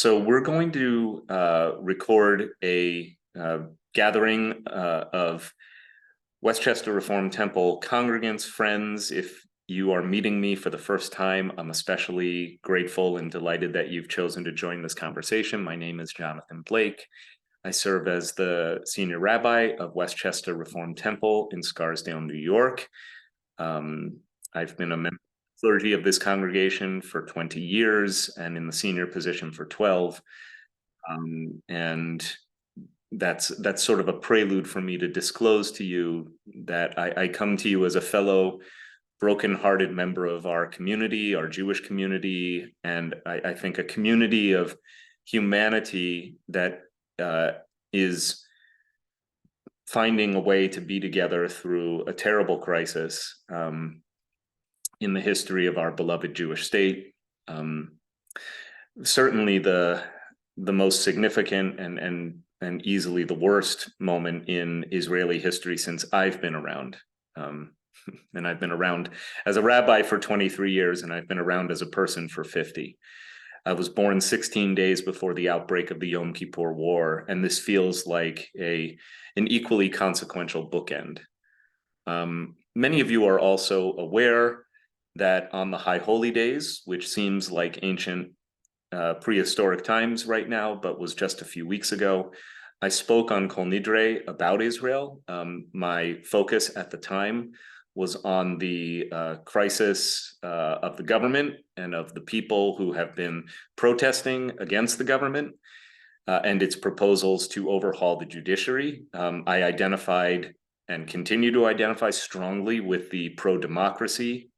So we're going to record a gathering of Westchester Reformed Temple congregants, friends. If you are meeting me for the first time, I'm especially grateful and delighted that you've chosen to join this conversation. My name is Jonathan Blake. I serve as the senior rabbi of Westchester Reformed Temple in Scarsdale, New York. I've been a member of the clergy of this congregation for 20 years and in the senior position for 12. And that's sort of a prelude for me to disclose to you that I come to you as a fellow broken-hearted member of our community, our Jewish community, and I think a community of humanity that is finding a way to be together through a terrible crisis in the history of our beloved Jewish state. Certainly the most significant and easily the worst moment in Israeli history since I've been around. And I've been around as a rabbi for 23 years, and I've been around as a person for 50. I was born 16 days before the outbreak of the Yom Kippur War, and this feels like an equally consequential bookend. Many of you are also aware that on the High Holy Days, which seems like ancient prehistoric times right now, but was just a few weeks ago, I spoke on Kol Nidre about Israel. My focus at the time was on the crisis of the government and of the people who have been protesting against the government and its proposals to overhaul the judiciary. I identified and continue to identify strongly with the pro-democracy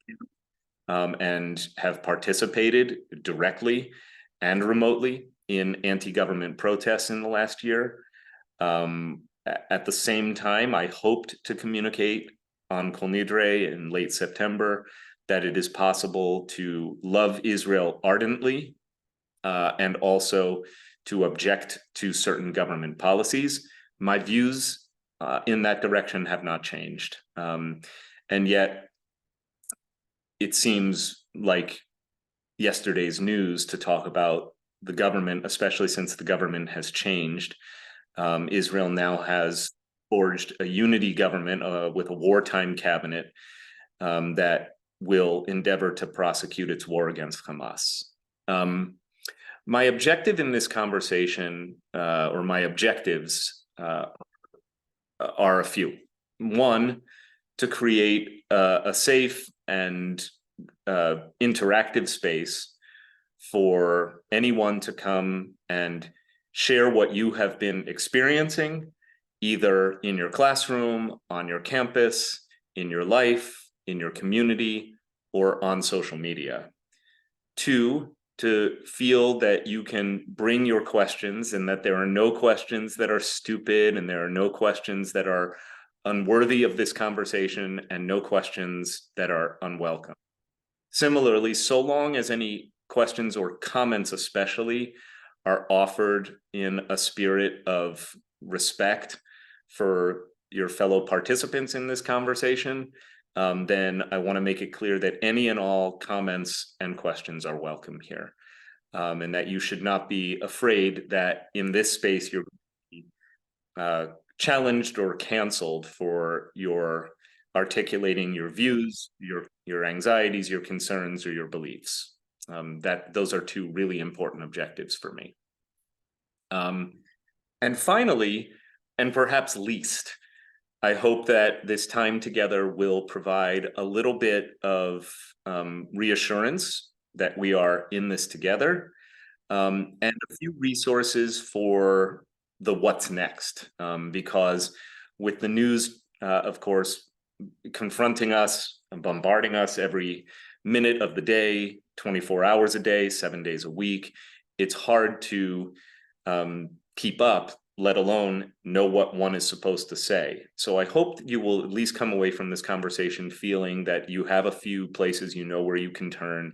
and have participated directly and remotely in anti-government protests in the last year. At the same time, I hoped to communicate on Kol Nidre in late September that it is possible to love Israel ardently and also to object to certain government policies. My views in that direction have not changed. And yet, it seems like yesterday's news to talk about the government, especially since the government has changed. Israel now has forged a unity government with a wartime cabinet that will endeavor to prosecute its war against Hamas. My objective in this conversation, or my objectives, are a few. One, to create a safe and interactive space for anyone to come and share what you have been experiencing, either in your classroom, on your campus, in your life, in your community, or on social media. Two, to feel that you can bring your questions and that there are no questions that are stupid and there are no questions that are unworthy of this conversation and no questions that are unwelcome. Similarly, so long as any questions or comments especially are offered in a spirit of respect for your fellow participants in this conversation, then I want to make it clear that any and all comments and questions are welcome here, and that you should not be afraid that in this space you're challenged or canceled for your articulating your views, your anxieties, your concerns, or your beliefs. Those are two really important objectives for me. And finally, and perhaps least, I hope that this time together will provide a little bit of reassurance that we are in this together, and a few resources for the what's next, because with the news, of course, confronting us and bombarding us every minute of the day, 24 hours a day, 7 days a week, it's hard to keep up, let alone know what one is supposed to say. So I hope that you will at least come away from this conversation feeling that you have a few places you know where you can turn.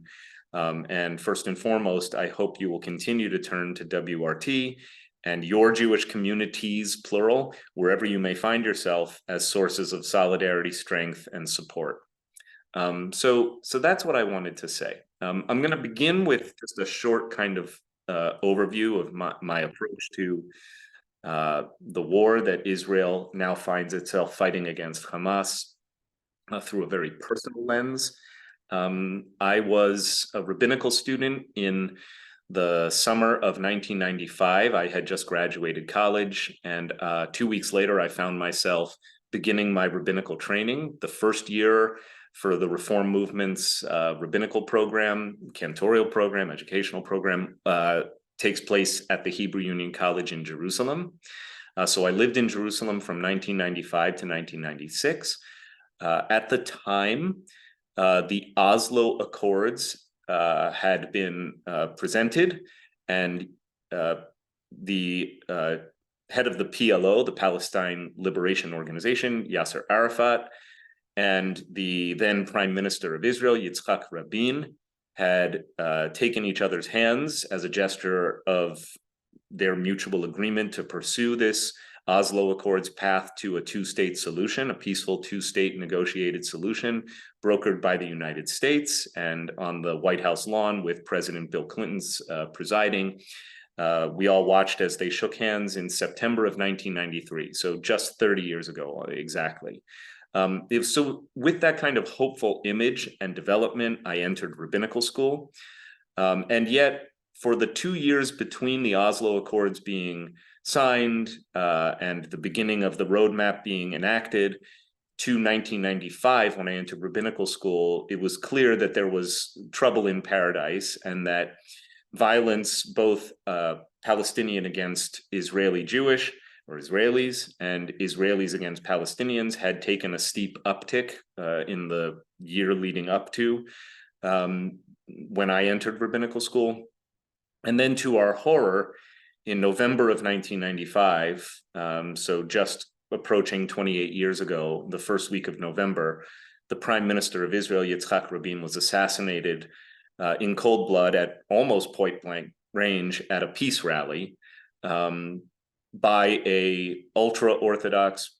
And first and foremost, I hope you will continue to turn to WRT and your Jewish communities, plural, wherever you may find yourself, as sources of solidarity, strength, and support. So that's what I wanted to say. I'm going to begin with just a short kind of overview of my approach to the war that Israel now finds itself fighting against Hamas through a very personal lens. I was a rabbinical student in the summer of 1995. I had just graduated college, and 2 weeks later, I found myself beginning my rabbinical training. The first year for the Reform Movement's rabbinical program, cantorial program, educational program, takes place at the Hebrew Union College in Jerusalem. So I lived in Jerusalem from 1995 to 1996. At the time, the Oslo Accords had been presented, and the head of the PLO, the Palestine Liberation Organization, Yasser Arafat, and the then Prime Minister of Israel, Yitzhak Rabin, had taken each other's hands as a gesture of their mutual agreement to pursue this Oslo Accords path to a two-state solution, a peaceful two-state negotiated solution brokered by the United States, and on the White House lawn with President Bill Clinton's presiding. We all watched as they shook hands in September of 1993, so just 30 years ago exactly. So with that kind of hopeful image and development, I entered rabbinical school. And yet, for the 2 years between the Oslo Accords being signed and the beginning of the roadmap being enacted to 1995, when I entered rabbinical school, it was clear that there was trouble in paradise, and that violence, both Palestinian against Israeli Jewish or Israelis and Israelis against Palestinians, had taken a steep uptick in the year leading up to when I entered rabbinical school. And then, to our horror, in November of 1995, so just approaching 28 years ago, the first week of November, the Prime Minister of Israel, Yitzhak Rabin, was assassinated in cold blood at almost point-blank range at a peace rally by a ultra-Orthodox,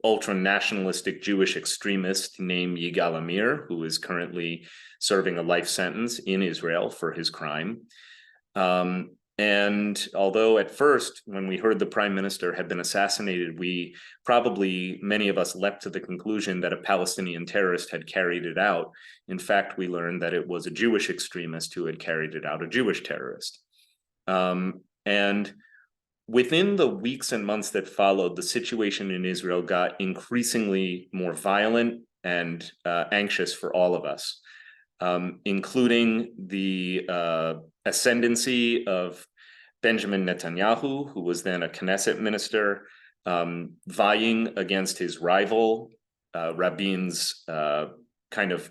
ultra-nationalistic Jewish extremist named Yigal Amir, who is currently serving a life sentence in Israel for his crime. And although at first, when we heard the prime minister had been assassinated, many of us leapt to the conclusion that a Palestinian terrorist had carried it out. In fact, we learned that it was a Jewish extremist who had carried it out, a Jewish terrorist. And within the weeks and months that followed, the situation in Israel got increasingly more violent and anxious for all of us, including the ascendancy of Benjamin Netanyahu, who was then a Knesset minister, vying against his rival, Rabin's kind of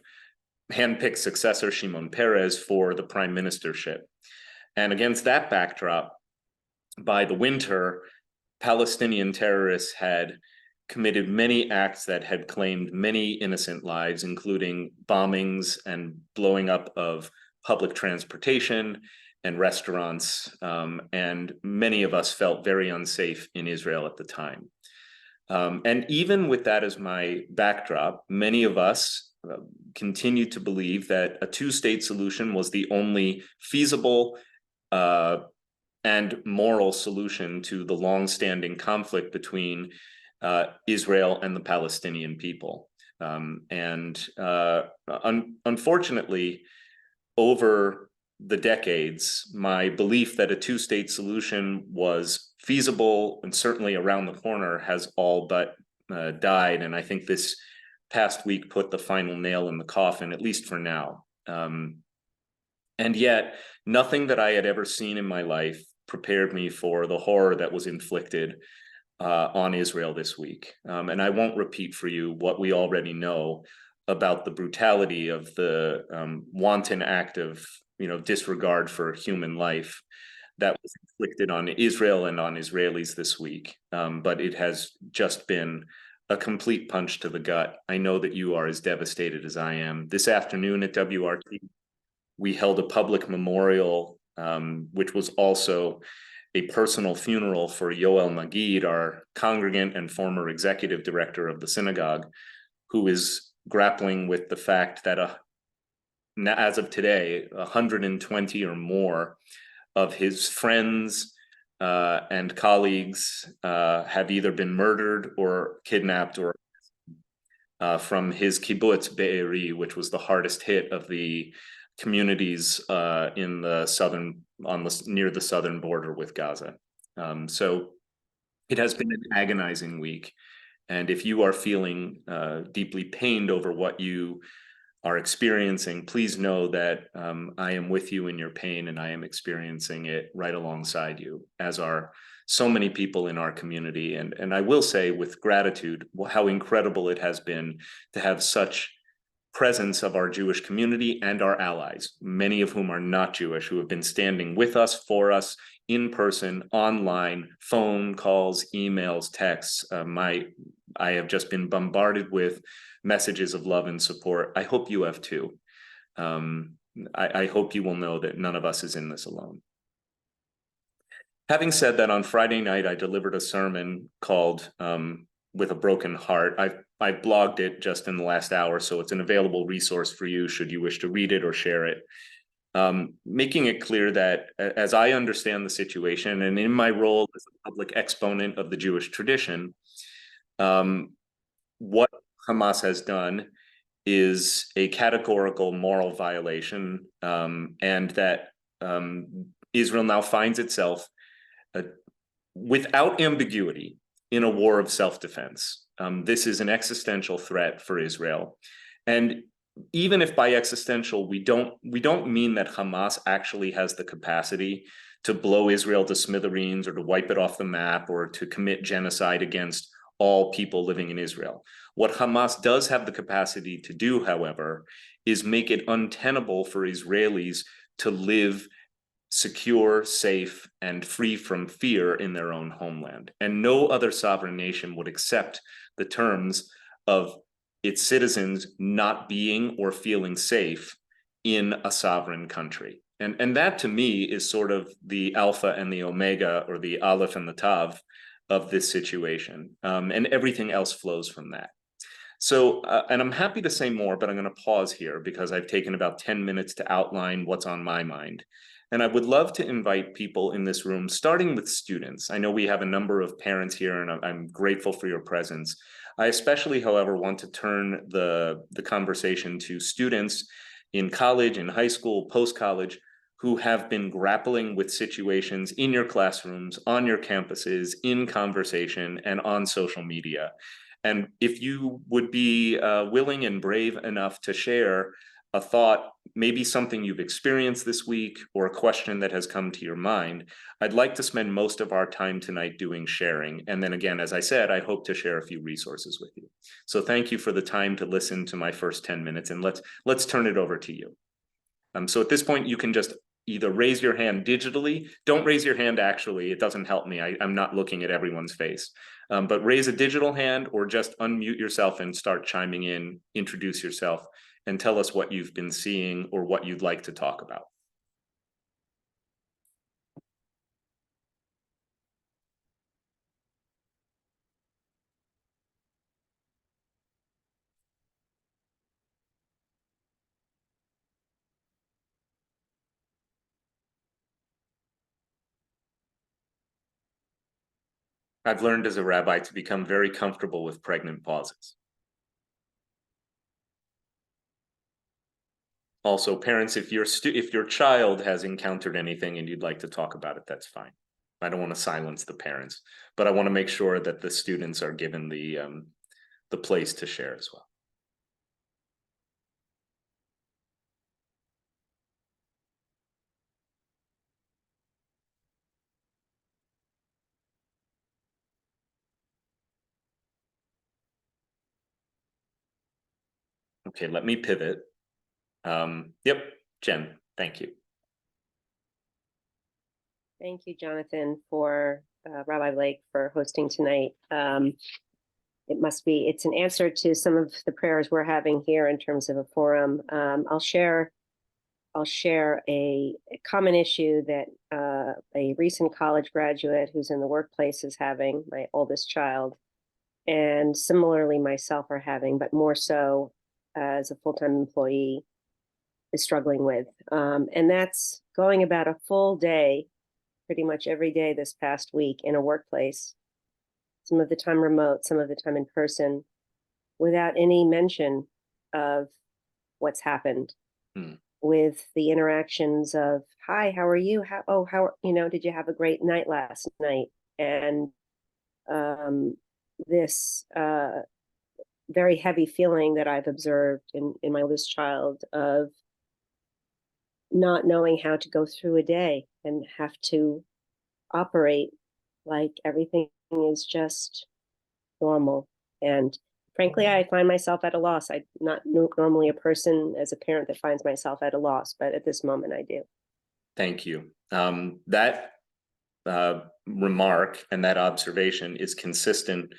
handpicked successor, Shimon Peres, for the prime ministership. And against that backdrop, by the winter, Palestinian terrorists had committed many acts that had claimed many innocent lives, including bombings and blowing up of public transportation and restaurants. And many of us felt very unsafe in Israel at the time. And even with that as my backdrop, many of us continued to believe that a two-state solution was the only feasible and moral solution to the long-standing conflict between Israel and the Palestinian people. Unfortunately, over the decades, my belief that a two-state solution was feasible and certainly around the corner has all but died. And I think this past week put the final nail in the coffin, at least for now. And yet, nothing that I had ever seen in my life prepared me for the horror that was inflicted on Israel this week. And I won't repeat for you what we already know about the brutality of the wanton act of disregard for human life that was inflicted on Israel and on Israelis this week. But it has just been a complete punch to the gut. I know that you are as devastated as I am. This afternoon at WRT, we held a public memorial, which was also a personal funeral for Yoel Magid, our congregant and former executive director of the synagogue, who is grappling with the fact that as of today, 120 or more of his friends and colleagues have either been murdered or kidnapped or from his kibbutz Be'eri, which was the hardest hit of the communities in the southern, near the southern border with Gaza. So it has been an agonizing week. And if you are feeling deeply pained over what you are experiencing, please know that I am with you in your pain, and I am experiencing it right alongside you, as are so many people in our community. And I will say with gratitude how incredible it has been to have such presence of our Jewish community and our allies, many of whom are not Jewish, who have been standing with us, for us, in person, online, phone calls, emails, texts. I have just been bombarded with messages of love and support. I hope you have too. I hope you will know that none of us is in this alone. Having said that, on Friday night, I delivered a sermon called With a Broken Heart. I blogged it just in the last hour, so it's an available resource for you should you wish to read it or share it. Making it clear that as I understand the situation, and in my role as a public exponent of the Jewish tradition, what Hamas has done is a categorical moral violation, and that Israel now finds itself without ambiguity in a war of self-defense. This is an existential threat for Israel. And even if by existential, we don't mean that Hamas actually has the capacity to blow Israel to smithereens or to wipe it off the map or to commit genocide against all people living in Israel. What Hamas does have the capacity to do, however, is make it untenable for Israelis to live secure, safe, and free from fear in their own homeland. And no other sovereign nation would accept the terms of its citizens not being or feeling safe in a sovereign country. And that to me is sort of the alpha and the omega, or the aleph and the tav of this situation. And everything else flows from that. So, and I'm happy to say more, but I'm going to pause here because I've taken about 10 minutes to outline what's on my mind. And I would love to invite people in this room, starting with students. I know we have a number of parents here, and I'm grateful for your presence. I especially, however, want to turn the conversation to students in college, in high school, post-college, who have been grappling with situations in your classrooms, on your campuses, in conversation, and on social media. And if you would be willing and brave enough to share a thought, maybe something you've experienced this week or a question that has come to your mind, I'd like to spend most of our time tonight doing sharing. And then again, as I said, I hope to share a few resources with you. So thank you for the time to listen to my first 10 minutes, and let's turn it over to you. So at this point, you can just either raise your hand digitally. Don't raise your hand actually, it doesn't help me. I'm not looking at everyone's face. But raise a digital hand or just unmute yourself and start chiming in, introduce yourself, and tell us what you've been seeing or what you'd like to talk about. I've learned as a rabbi to become very comfortable with pregnant pauses. Also, parents, if your child has encountered anything and you'd like to talk about it, that's fine. I don't want to silence the parents, but I want to make sure that the students are given the place to share as well. Okay, let me pivot. Yep, Jen, thank you. Thank you, Jonathan, for Rabbi Blake for hosting tonight. It's an answer to some of the prayers we're having here in terms of a forum. I'll share a common issue that a recent college graduate who's in the workplace is having, my oldest child, and similarly myself are having, but more so as a full-time employee. is struggling with. And that's going about a full day, pretty much every day this past week in a workplace, some of the time remote, some of the time in person, without any mention of what's happened, with the interactions of, hi, how are you? Did you have a great night last night? And this very heavy feeling that I've observed in my oldest child of not knowing how to go through a day and have to operate like everything is just normal. And frankly, I find myself at a loss. I'm not normally a person as a parent that finds myself at a loss, but at this moment I do. Thank you. That remark and that observation is consistent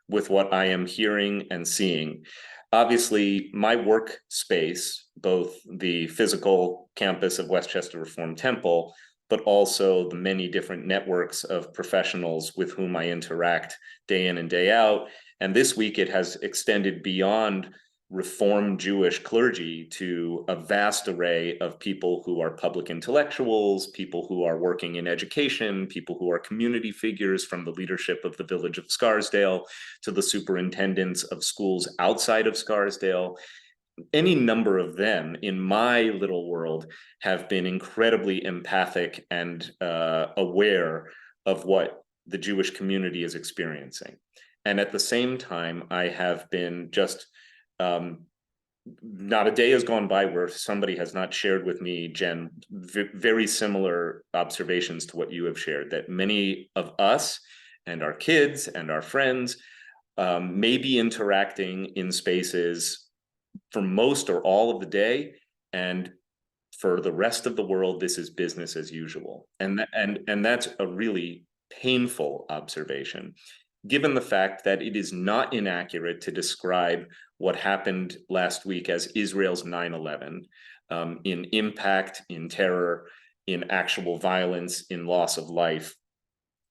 with what I am hearing and seeing. Obviously, my workspace, both the physical campus of Westchester Reformed Temple, but also the many different networks of professionals with whom I interact day in and day out. And this week it has extended beyond Reformed Jewish clergy to a vast array of people who are public intellectuals, people who are working in education, people who are community figures, from the leadership of the village of Scarsdale to the superintendents of schools outside of Scarsdale. Any number of them in my little world have been incredibly empathic and aware of what the Jewish community is experiencing. And at the same time, I have been just not a day has gone by where somebody has not shared with me, Jen, very similar observations to what you have shared, that many of us and our kids and our friends may be interacting in spaces for most or all of the day, and for the rest of the world, this is business as usual. And that's a really painful observation, given the fact that it is not inaccurate to describe what happened last week as Israel's 9/11, in impact, in terror, in actual violence, in loss of life.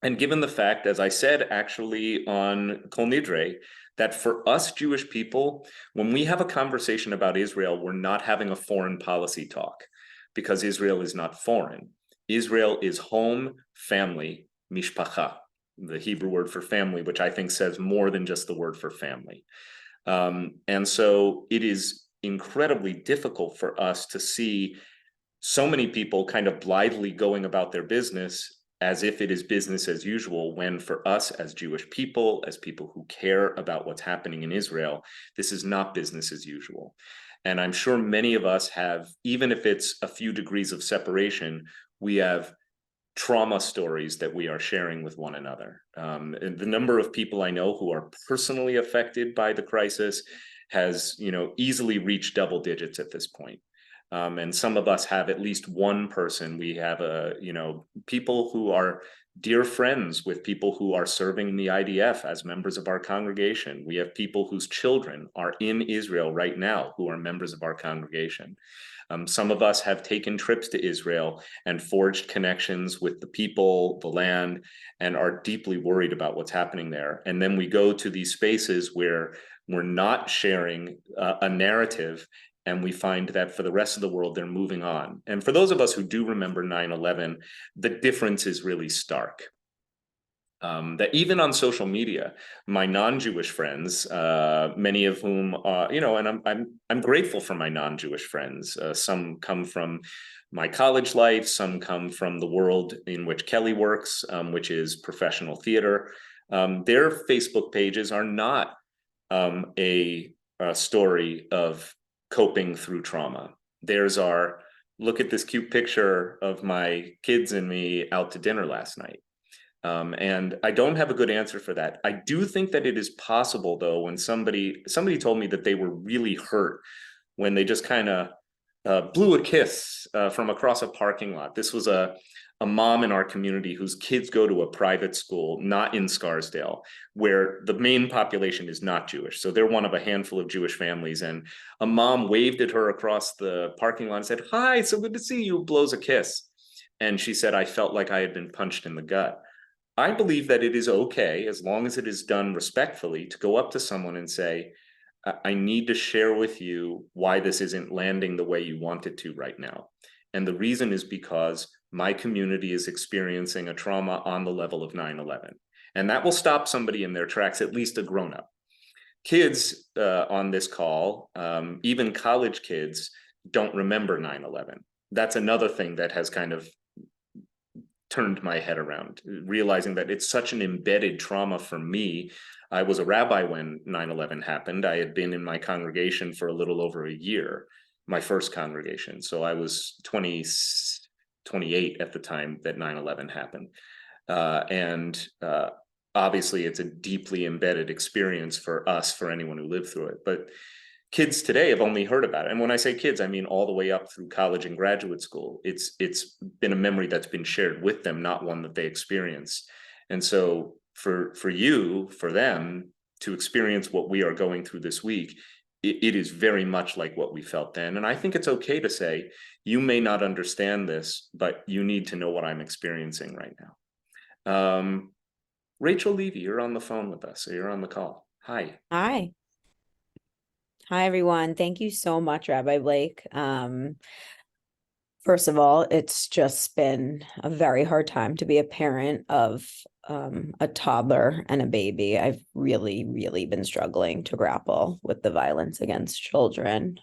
And given the fact, as I said, actually on Kol Nidre, that for us Jewish people, when we have a conversation about Israel, we're not having a foreign policy talk, because Israel is not foreign. Israel is home, family, mishpacha, the Hebrew word for family, which I think says more than just the word for family. And so it is incredibly difficult for us to see so many people kind of blithely going about their business as if it is business as usual, when for us as Jewish people, as people who care about what's happening in Israel, this is not business as usual. And I'm sure many of us have, even if it's a few degrees of separation, we have trauma stories that we are sharing with one another. And the number of people I know who are personally affected by the crisis has, easily reached double digits at this point. And some of us have at least one person. We have people who are dear friends with people who are serving in the IDF as members of our congregation. We have people whose children are in Israel right now who are members of our congregation. Some of us have taken trips to Israel and forged connections with the people, the land, and are deeply worried about what's happening there. And then we go to these spaces where we're not sharing a narrative, and we find that for the rest of the world, they're moving on. And for those of us who do remember 9/11, the difference is really stark. That even on social media, my non-Jewish friends, many of whom, and I'm grateful for my non-Jewish friends. Some come from my college life, some come from the world in which Kelly works, which is professional theater. Their Facebook pages are not a story of coping through trauma. Theirs are, look at this cute picture of my kids and me out to dinner last night. And I don't have a good answer for that. I do think that it is possible, though, when somebody told me that they were really hurt when they just kind of blew a kiss from across a parking lot. This was a mom in our community whose kids go to a private school, not in Scarsdale, where the main population is not Jewish. So they're one of a handful of Jewish families. And a mom waved at her across the parking lot and said, "Hi, so good to see you," blows a kiss. And she said, "I felt like I had been punched in the gut." I believe that it is okay, as long as it is done respectfully, to go up to someone and say, I need to share with you why this isn't landing the way you want it to right now. And the reason is because my community is experiencing a trauma on the level of 9/11. And that will stop somebody in their tracks, at least a grown-up. Kids on this call, even college kids, don't remember 9/11. That's another thing that has kind of turned my head around, realizing that it's such an embedded trauma for me. I was a rabbi when 9/11 happened. I had been in my congregation for a little over a year, my first congregation. So I was 28 at the time that 9/11 happened. And obviously, it's a deeply embedded experience for us, for anyone who lived through it. But kids today have only heard about it. And when I say kids, I mean all the way up through college and graduate school. It's been a memory that's been shared with them, not one that they experience. And so for you, for them to experience what we are going through this week, it is very much like what we felt then. And I think it's okay to say, you may not understand this, but you need to know what I'm experiencing right now. Rachel Levy, you're on the phone with us, so you're on the call. Hi. Hi. Hi, everyone. Thank you so much, Rabbi Blake. First of all, it's just been a very hard time to be a parent of a toddler and a baby. I've really, really been struggling to grapple with the violence against children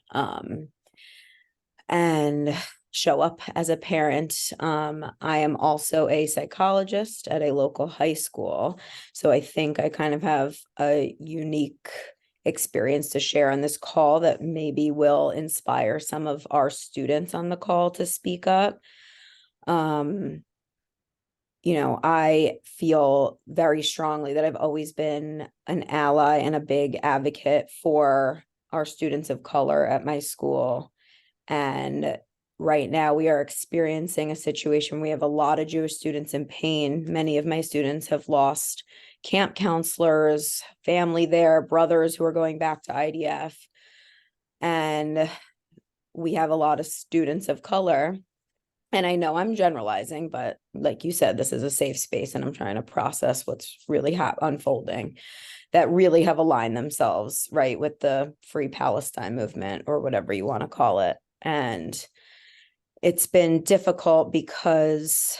and show up as a parent. I am also a psychologist at a local high school, so I think I kind of have a unique experience to share on this call that maybe will inspire some of our students on the call to speak up. I feel very strongly that I've always been an ally and a big advocate for our students of color at my school. And right now we are experiencing a situation. We have a lot of Jewish students in pain. Many of my students have lost camp counselors, family there, brothers who are going back to IDF. And we have a lot of students of color. And I know I'm generalizing, but like you said, this is a safe space and I'm trying to process what's really unfolding, that really have aligned themselves, right, with the Free Palestine movement or whatever you want to call it. And it's been difficult because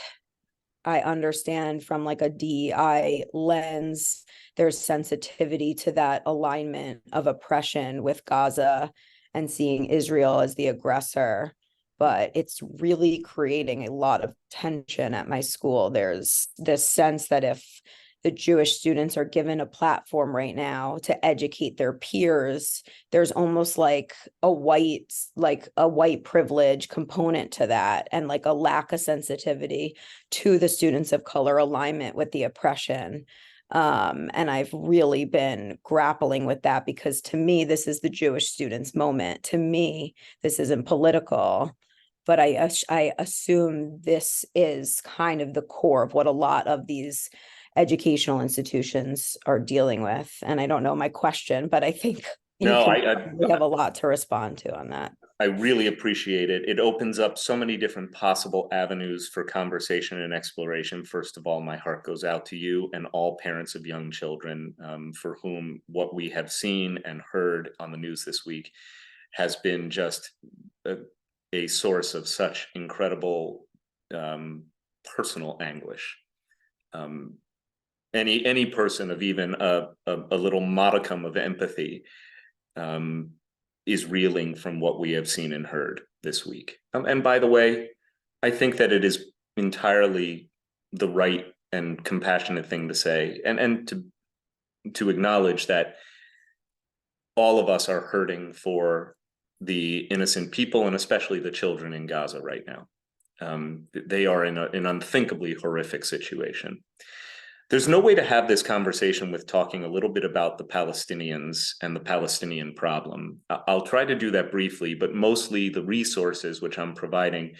I understand from like a DEI lens, there's sensitivity to that alignment of oppression with Gaza and seeing Israel as the aggressor. But it's really creating a lot of tension at my school. There's this sense that if the Jewish students are given a platform right now to educate their peers, there's almost like a white privilege component to that, and like a lack of sensitivity to the students of color alignment with the oppression. And I've really been grappling with that because to me, this is the Jewish students' moment. To me, this isn't political. But I assume this is kind of the core of what a lot of these educational institutions are dealing with. And I don't know my question, but I think you have a lot to respond to on that. I really appreciate it. It opens up so many different possible avenues for conversation and exploration. First of all, my heart goes out to you and all parents of young children for whom what we have seen and heard on the news this week has been just a source of such incredible personal anguish. Any person of even a little modicum of empathy is reeling from what we have seen and heard this week. And by the way, I think that it is entirely the right and compassionate thing to say, and to acknowledge that all of us are hurting for the innocent people and especially the children in Gaza right now. They are in an unthinkably horrific situation. There's no way to have this conversation with talking a little bit about the Palestinians and the Palestinian problem. I'll try to do that briefly, but mostly the resources which I'm providing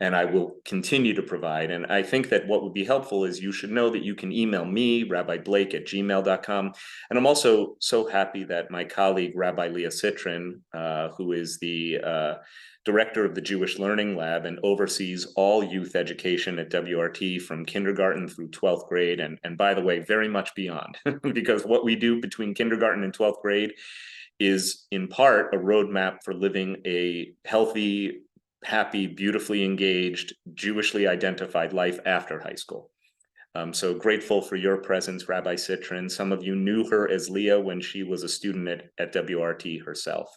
and I will continue to provide. And I think that what would be helpful is you should know that you can email me, rabbiblake@gmail.com. And I'm also so happy that my colleague, Rabbi Leah Citrin, who is the director of the Jewish Learning Lab and oversees all youth education at WRT from kindergarten through 12th grade. And by the way, very much beyond, because what we do between kindergarten and 12th grade is in part a roadmap for living a healthy, happy, beautifully engaged, Jewishly identified life after high school. So grateful for your presence, Rabbi Citrin. Some of you knew her as Leah when she was a student at WRT herself.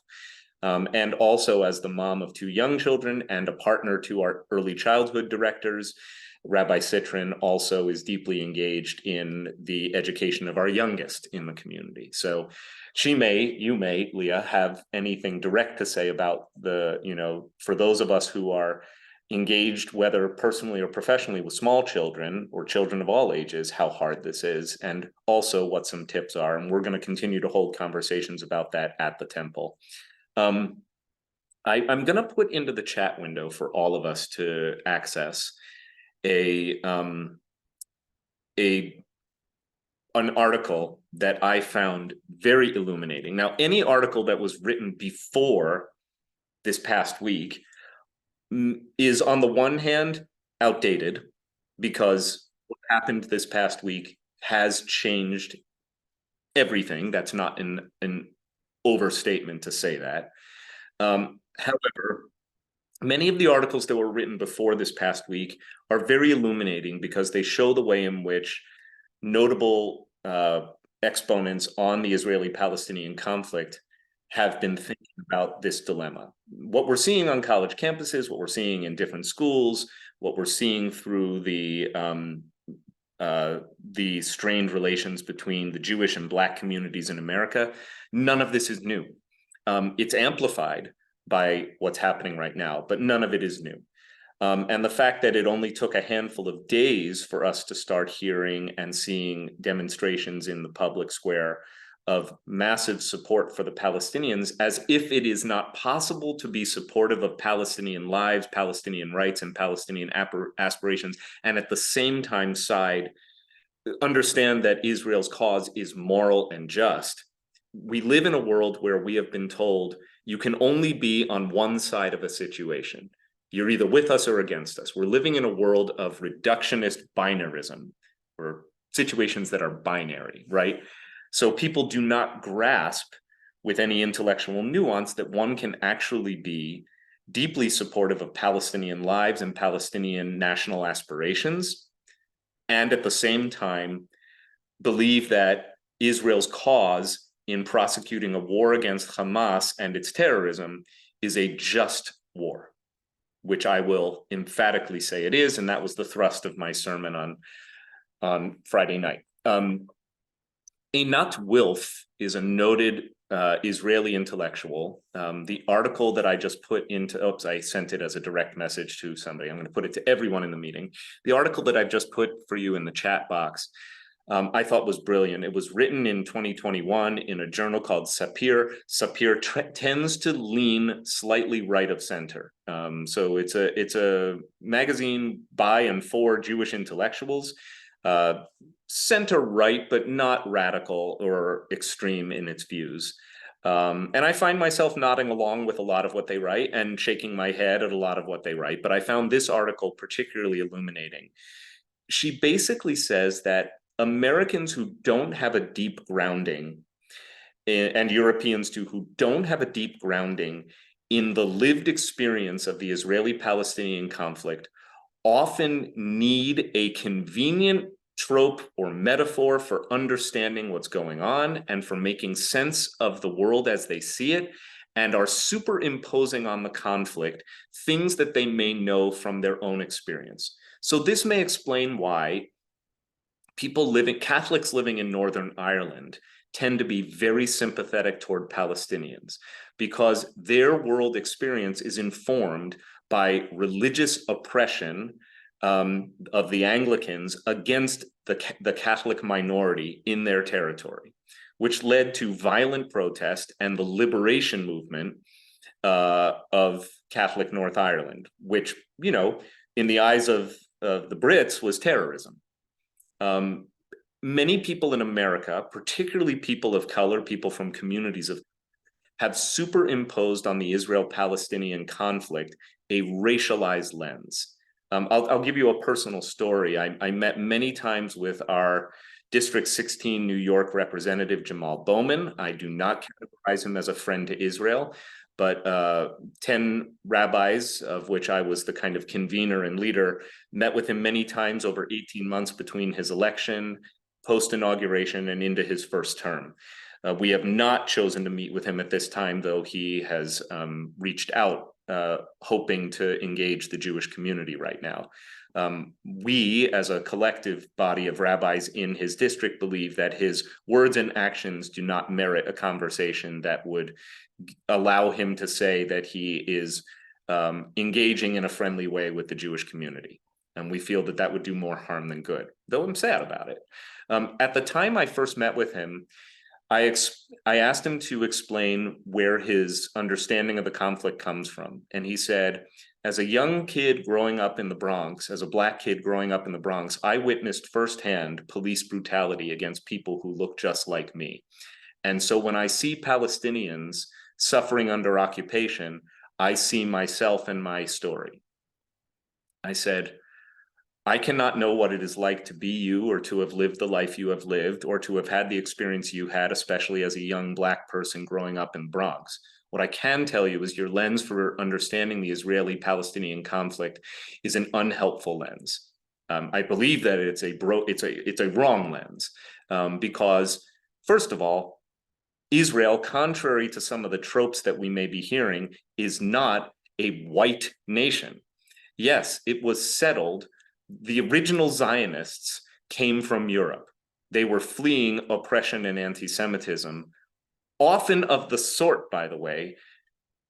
And also as the mom of 2 young children and a partner to our early childhood directors, Rabbi Citrin also is deeply engaged in the education of our youngest in the community. So you may, Leah, have anything direct to say about for those of us who are engaged, whether personally or professionally, with small children or children of all ages, how hard this is, and also what some tips are. And we're going to continue to hold conversations about that at the temple. I'm going to put into the chat window for all of us to access an article that I found very illuminating. Now, any article that was written before this past week is, on the one hand, outdated, because what happened this past week has changed everything. That's not an overstatement to say that. However, many of the articles that were written before this past week are very illuminating because they show the way in which notable exponents on the Israeli-Palestinian conflict have been thinking about this dilemma. What we're seeing on college campuses, what we're seeing in different schools, what we're seeing through the strained relations between the Jewish and Black communities in America, none of this is new. It's amplified by what's happening right now, but none of it is new. And the fact that it only took a handful of days for us to start hearing and seeing demonstrations in the public square of massive support for the Palestinians, as if it is not possible to be supportive of Palestinian lives, Palestinian rights, and Palestinian aspirations, and at the same time understand that Israel's cause is moral and just. We live in a world where we have been told you can only be on one side of a situation. You're either with us or against us. We're living in a world of reductionist binarism, or situations that are binary, right? So people do not grasp with any intellectual nuance that one can actually be deeply supportive of Palestinian lives and Palestinian national aspirations, and at the same time believe that Israel's cause in prosecuting a war against Hamas and its terrorism is a just war, which I will emphatically say it is, and that was the thrust of my sermon on Friday night. Einat Wilf is a noted Israeli intellectual. The article that I just put into, I sent it as a direct message to somebody. I'm going to put it to everyone in the meeting. The article that I've just put for you in the chat box, I thought was brilliant. It was written in 2021 in a journal called Sapir. Sapir tends to lean slightly right of center. So it's a magazine by and for Jewish intellectuals. Center right, but not radical or extreme in its views. And I find myself nodding along with a lot of what they write and shaking my head at a lot of what they write. But I found this article particularly illuminating. She basically says that Americans who don't have a deep grounding, and Europeans too, who don't have a deep grounding in the lived experience of the Israeli-Palestinian conflict, often need a convenient trope or metaphor for understanding what's going on and for making sense of the world as they see it, and are superimposing on the conflict things that they may know from their own experience. So this may explain why Catholics living in Northern Ireland tend to be very sympathetic toward Palestinians, because their world experience is informed by religious oppression of the Anglicans against the Catholic minority in their territory, which led to violent protest and the liberation movement of Catholic North Ireland, which, in the eyes of the Brits, was terrorism. Many people in America, particularly people of color, people from communities have superimposed on the Israel-Palestinian conflict a racialized lens. I'll give you a personal story. I met many times with our District 16 New York Representative Jamal Bowman. I do not categorize him as a friend to Israel, but 10 rabbis, of which I was the kind of convener and leader, met with him many times over 18 months between his election, post-inauguration, and into his first term. We have not chosen to meet with him at this time, though he has reached out, hoping to engage the Jewish community right now. We, as a collective body of rabbis in his district, believe that his words and actions do not merit a conversation that would allow him to say that he is engaging in a friendly way with the Jewish community. And we feel that that would do more harm than good, though I'm sad about it. At the time I first met with him, I asked him to explain where his understanding of the conflict comes from. And he said, as a young kid growing up in the Bronx, as a Black kid growing up in the Bronx, I witnessed firsthand police brutality against people who look just like me. And so when I see Palestinians suffering under occupation, I see myself and my story. I said, I cannot know what it is like to be you, or to have lived the life you have lived, or to have had the experience you had, especially as a young Black person growing up in Bronx. What I can tell you is your lens for understanding the Israeli-Palestinian conflict is an unhelpful lens. I believe that it's a wrong lens, because first of all, Israel, contrary to some of the tropes that we may be hearing, is not a white nation. Yes, it was settled. The original Zionists came from Europe. They were fleeing oppression and anti-Semitism, often of the sort, by the way,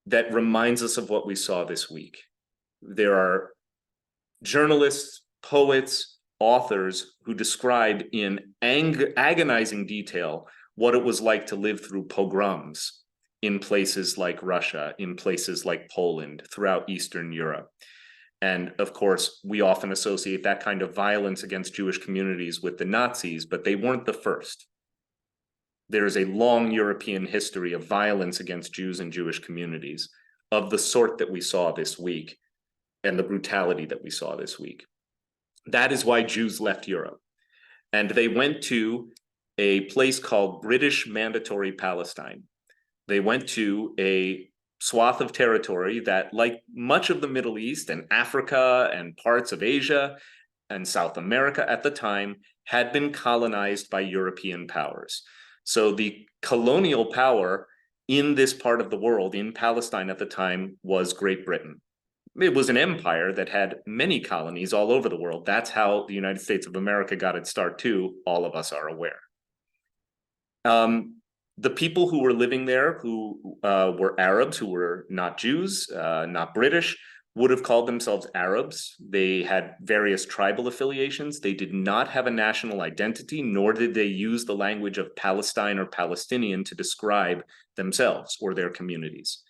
that reminds us of what we saw this week. There are journalists, poets, authors who describe in agonizing detail what it was like to live through pogroms in places like Russia, in places like Poland, throughout Eastern Europe. And of course, we often associate that kind of violence against Jewish communities with the Nazis, but they weren't the first. There is a long European history of violence against Jews and Jewish communities of the sort that we saw this week, and the brutality that we saw this week. That is why Jews left Europe. And they went to a place called British Mandatory Palestine. They went to a swath of territory that, like much of the Middle East and Africa and parts of Asia and South America at the time, had been colonized by European powers. So the colonial power in this part of the world, in Palestine at the time, was Great Britain. It was an empire that had many colonies all over the world. That's how the United States of America got its start too, all of us are aware. The people who were living there, who were Arabs, who were not Jews, not British, would have called themselves Arabs. They had various tribal affiliations. They did not have a national identity, nor did they use the language of Palestine or Palestinian to describe themselves or their communities.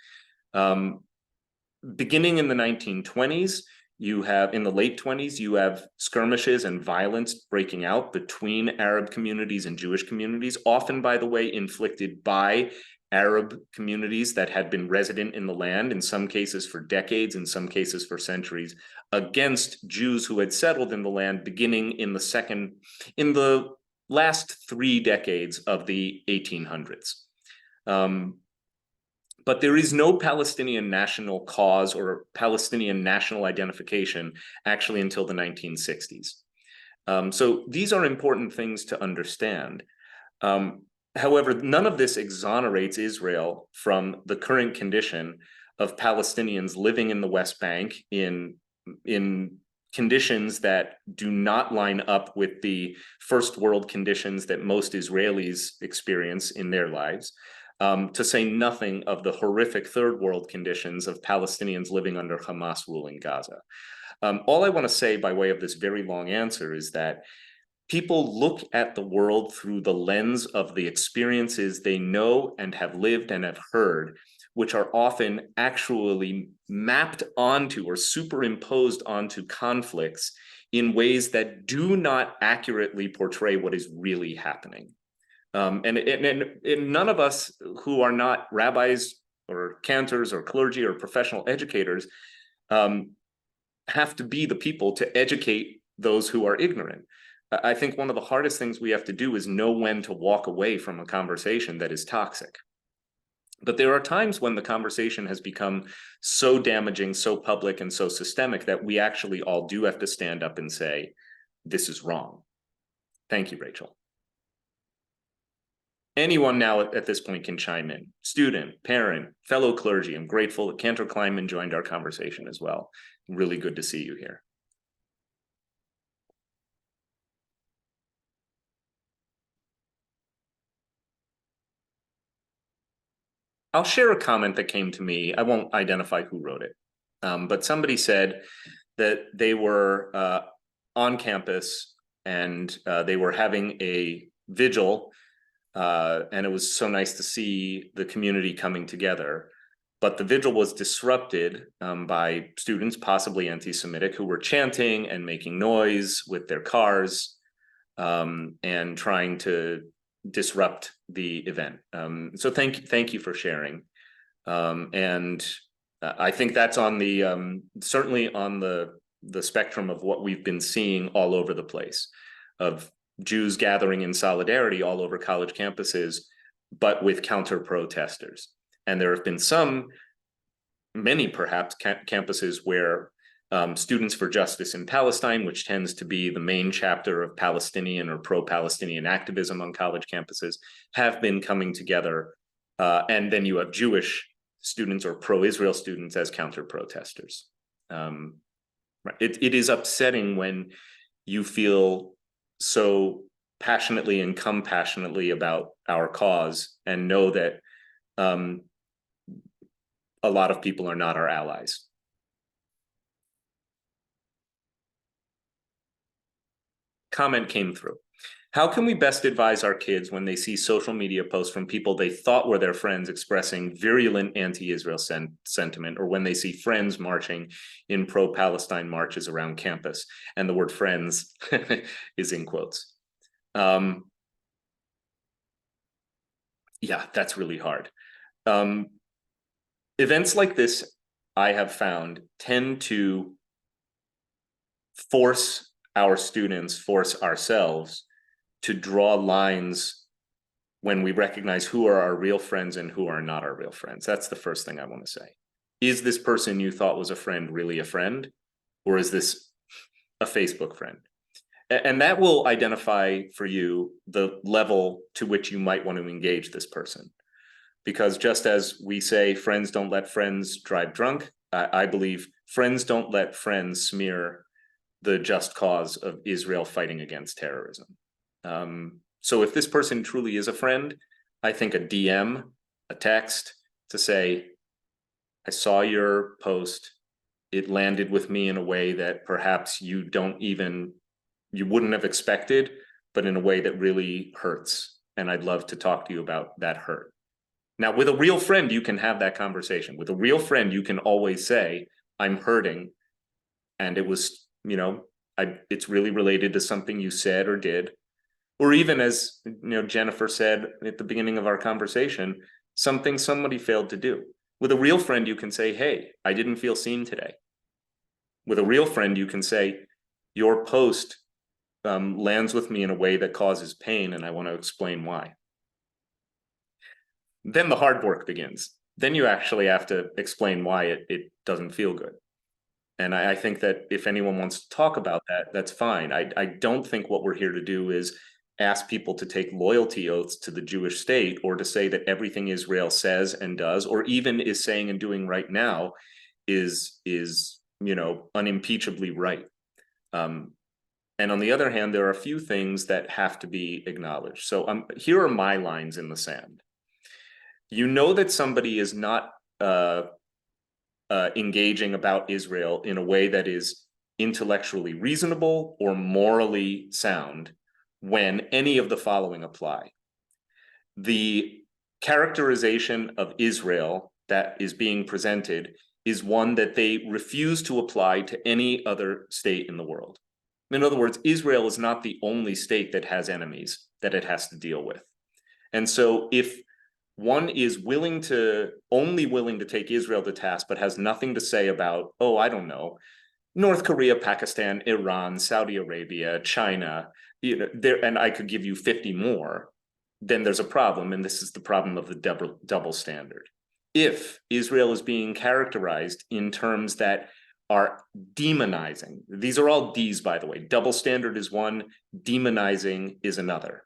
Beginning in the 1920s, in the late 20s, you have skirmishes and violence breaking out between Arab communities and Jewish communities, often, by the way, inflicted by Arab communities that had been resident in the land, in some cases for decades, in some cases for centuries, against Jews who had settled in the land beginning in the last 3 decades of the 1800s. But there is no Palestinian national cause or Palestinian national identification actually until the 1960s. So these are important things to understand. However, none of this exonerates Israel from the current condition of Palestinians living in the West Bank in conditions that do not line up with the first world conditions that most Israelis experience in their lives. To say nothing of the horrific third world conditions of Palestinians living under Hamas rule in Gaza. All I want to say by way of this very long answer is that people look at the world through the lens of the experiences they know and have lived and have heard, which are often actually mapped onto or superimposed onto conflicts in ways that do not accurately portray what is really happening. And none of us who are not rabbis or cantors or clergy or professional educators have to be the people to educate those who are ignorant. I think one of the hardest things we have to do is know when to walk away from a conversation that is toxic. But there are times when the conversation has become so damaging, so public, and so systemic that we actually all do have to stand up and say, this is wrong. Thank you, Rachel. Anyone now at this point can chime in. Student, parent, fellow clergy. I'm grateful that Cantor Kleinman joined our conversation as well. Really good to see you here. I'll share a comment that came to me. I won't identify who wrote it, but somebody said that they were on campus and they were having a vigil, and it was so nice to see the community coming together. But the vigil was disrupted by students, possibly anti-Semitic, who were chanting and making noise with their cars and trying to disrupt the event. So thank you for sharing. And I think that's on the certainly on the spectrum of what we've been seeing all over the place, of Jews gathering in solidarity all over college campuses, but with counter protesters. And there have been many perhaps campuses where Students for Justice in Palestine, which tends to be the main chapter of Palestinian or pro-Palestinian activism on college campuses, have been coming together. And then you have Jewish students or pro-Israel students as counter-protesters. It is upsetting when you feel so passionately and compassionately about our cause and know that a lot of people are not our allies. Comment came through. How can we best advise our kids when they see social media posts from people they thought were their friends expressing virulent anti-Israel sentiment, or when they see friends marching in pro-Palestine marches around campus? And the word friends is in quotes. Yeah, that's really hard. Events like this, I have found, tend to force our students, force ourselves to draw lines when we recognize who are our real friends and who are not our real friends. That's the first thing I want to say. Is this person you thought was a friend really a friend? Or is this a Facebook friend? And that will identify for you the level to which you might want to engage this person. Because just as we say, friends don't let friends drive drunk, I believe friends don't let friends smear the just cause of Israel fighting against terrorism. So if this person truly is a friend, I think a DM, a text to say, I saw your post, it landed with me in a way that perhaps you wouldn't have expected, but in a way that really hurts. And I'd love to talk to you about that hurt. Now, with a real friend, you can have that conversation. With a real friend, you can always say, I'm hurting. And it was, it's really related to something you said or did. Or even as, Jennifer said at the beginning of our conversation, something somebody failed to do. With a real friend, you can say, hey, I didn't feel seen today. With a real friend, you can say, your post lands with me in a way that causes pain, and I want to explain why. Then the hard work begins. Then you actually have to explain why it doesn't feel good. And I think that if anyone wants to talk about that, that's fine. I don't think what we're here to do is ask people to take loyalty oaths to the Jewish state, or to say that everything Israel says and does, or even is saying and doing right now is unimpeachably right. And on the other hand, there are a few things that have to be acknowledged. So here are my lines in the sand. You know that somebody is not engaging about Israel in a way that is intellectually reasonable or morally sound when any of the following apply. The characterization of Israel that is being presented is one that they refuse to apply to any other state in the world. In other words, Israel is not the only state that has enemies that it has to deal with. And so if one is only willing to take Israel to task, but has nothing to say about, oh, I don't know, North Korea, Pakistan, Iran, Saudi Arabia, China, there, and I could give you 50 more, then there's a problem. And this is the problem of the double standard. If Israel is being characterized in terms that are demonizing, these are all D's, by the way, double standard is one, demonizing is another.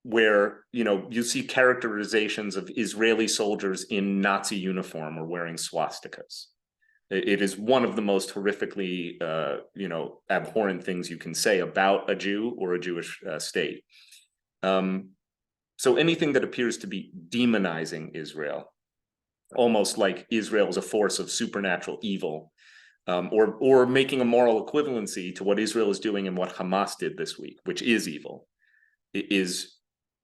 Where, you see characterizations of Israeli soldiers in Nazi uniform or wearing swastikas. It is one of the most horrifically, abhorrent things you can say about a Jew or a Jewish state. So anything that appears to be demonizing Israel, almost like Israel is a force of supernatural evil, or making a moral equivalency to what Israel is doing and what Hamas did this week, which is evil,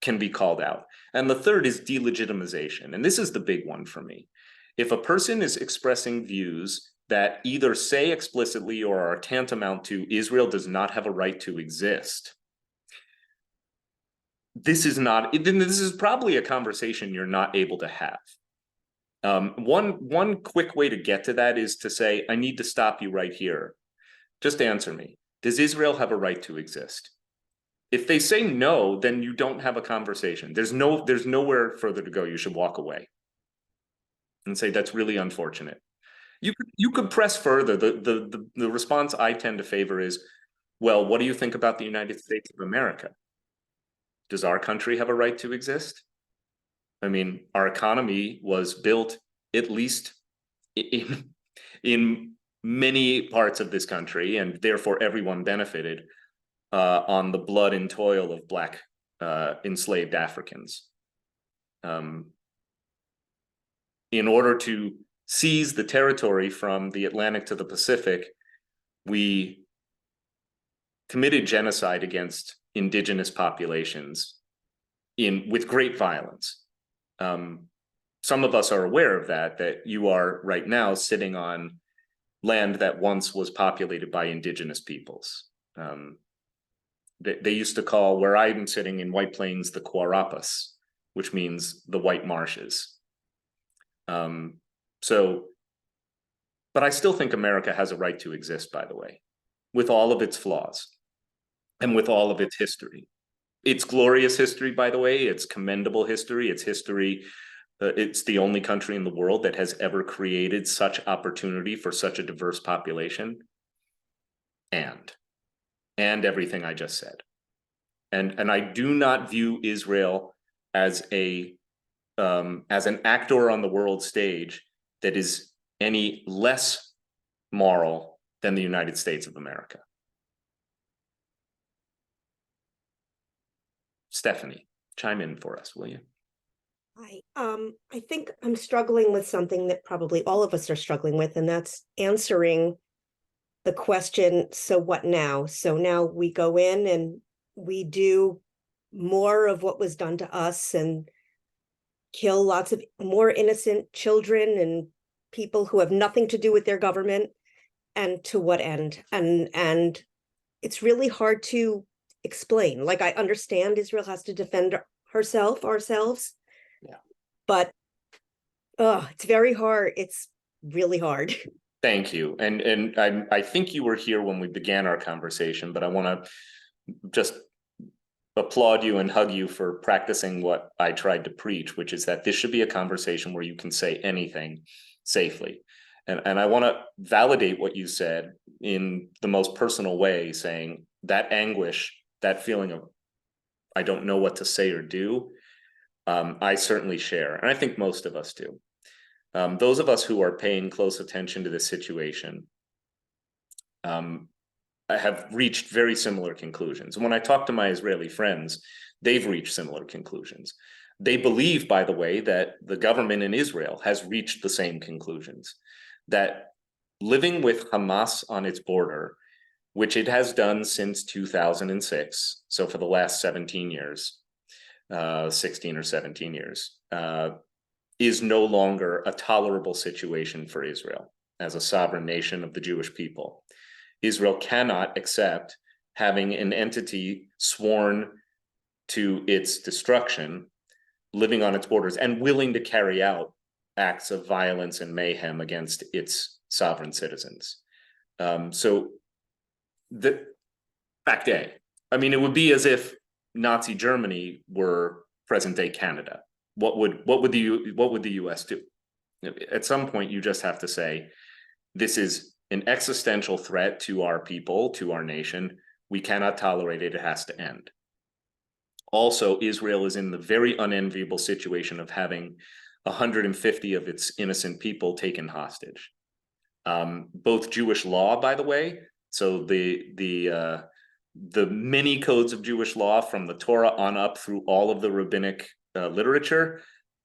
can be called out. And the third is delegitimization. And this is the big one for me. If a person is expressing views that either say explicitly or are tantamount to Israel does not have a right to exist, this is probably a conversation you're not able to have. One quick way to get to that is to say, I need to stop you right here. Just answer me. Does Israel have a right to exist? If they say no, then you don't have a conversation. There's nowhere further to go. You should walk away and say, that's really unfortunate. You could press further. The response I tend to favor is, well, what do you think about the United States of America? Does our country have a right to exist? I mean, our economy was built, at least in many parts of this country, and therefore everyone benefited on the blood and toil of Black enslaved Africans. In order to seize the territory from the Atlantic to the Pacific, we committed genocide against indigenous populations with great violence. Some of us are aware of that you are right now sitting on land that once was populated by indigenous peoples. They used to call where I'm sitting in White Plains the Quarapas, which means the white marshes. But I still think America has a right to exist, by the way, with all of its flaws and with all of its history. It's glorious history, by the way, it's commendable history, it's history. It's the only country in the world that has ever created such opportunity for such a diverse population. And everything I just said. And I do not view Israel as an actor on the world stage that is any less moral than the United States of America. Stephanie, chime in for us, will you? I think I'm struggling with something that probably all of us are struggling with, and that's answering the question, so what now? So now we go in and we do more of what was done to us and kill lots of more innocent children and people who have nothing to do with their government, and to what end? And it's really hard to explain. Like, I understand Israel has to defend ourselves. Yeah. But it's very hard. It's really hard. Thank you. And I think you were here when we began our conversation, but I want to just applaud you and hug you for practicing what I tried to preach, which is that this should be a conversation where you can say anything safely. And I want to validate what you said in the most personal way, saying that anguish, that feeling of, I don't know what to say or do, I certainly share. And I think most of us do. Those of us who are paying close attention to this situation have reached very similar conclusions. And when I talk to my Israeli friends, they've reached similar conclusions. They believe, by the way, that the government in Israel has reached the same conclusions, that living with Hamas on its border, which it has done since 2006, so for the last 17 years, 16 or 17 years, is no longer a tolerable situation for Israel as a sovereign nation of the Jewish people. Israel cannot accept having an entity sworn to its destruction, living on its borders and willing to carry out acts of violence and mayhem against its sovereign citizens. So the fact A, I mean, it would be as if Nazi Germany were present day Canada. What would the US do? At some point, you just have to say, this is an existential threat to our people, to our nation. We cannot tolerate it. It has to end. Also, Israel is in the very unenviable situation of having 150 of its innocent people taken hostage. Both Jewish law, by the way, so the many codes of Jewish law from the Torah on up through all of the rabbinic literature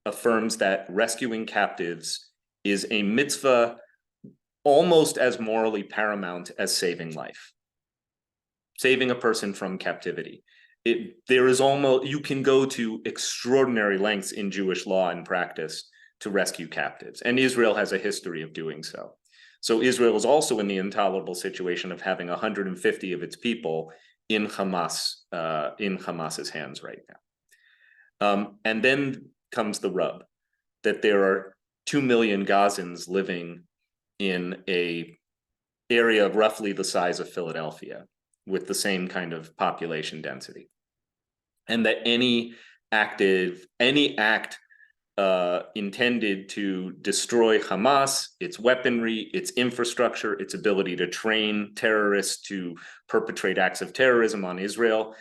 affirms that rescuing captives is a mitzvah almost as morally paramount as saving life, saving a person from captivity. There is almost, you can go to extraordinary lengths in Jewish law and practice to rescue captives, and Israel has a history of doing so. So Israel is also in the intolerable situation of having 150 of its people in Hamas's hands right now. And then comes the rub, that there are 2 million Gazans living in a area of roughly the size of Philadelphia with the same kind of population density. And that any act intended to destroy Hamas, its weaponry, its infrastructure, its ability to train terrorists to perpetrate acts of terrorism on Israel,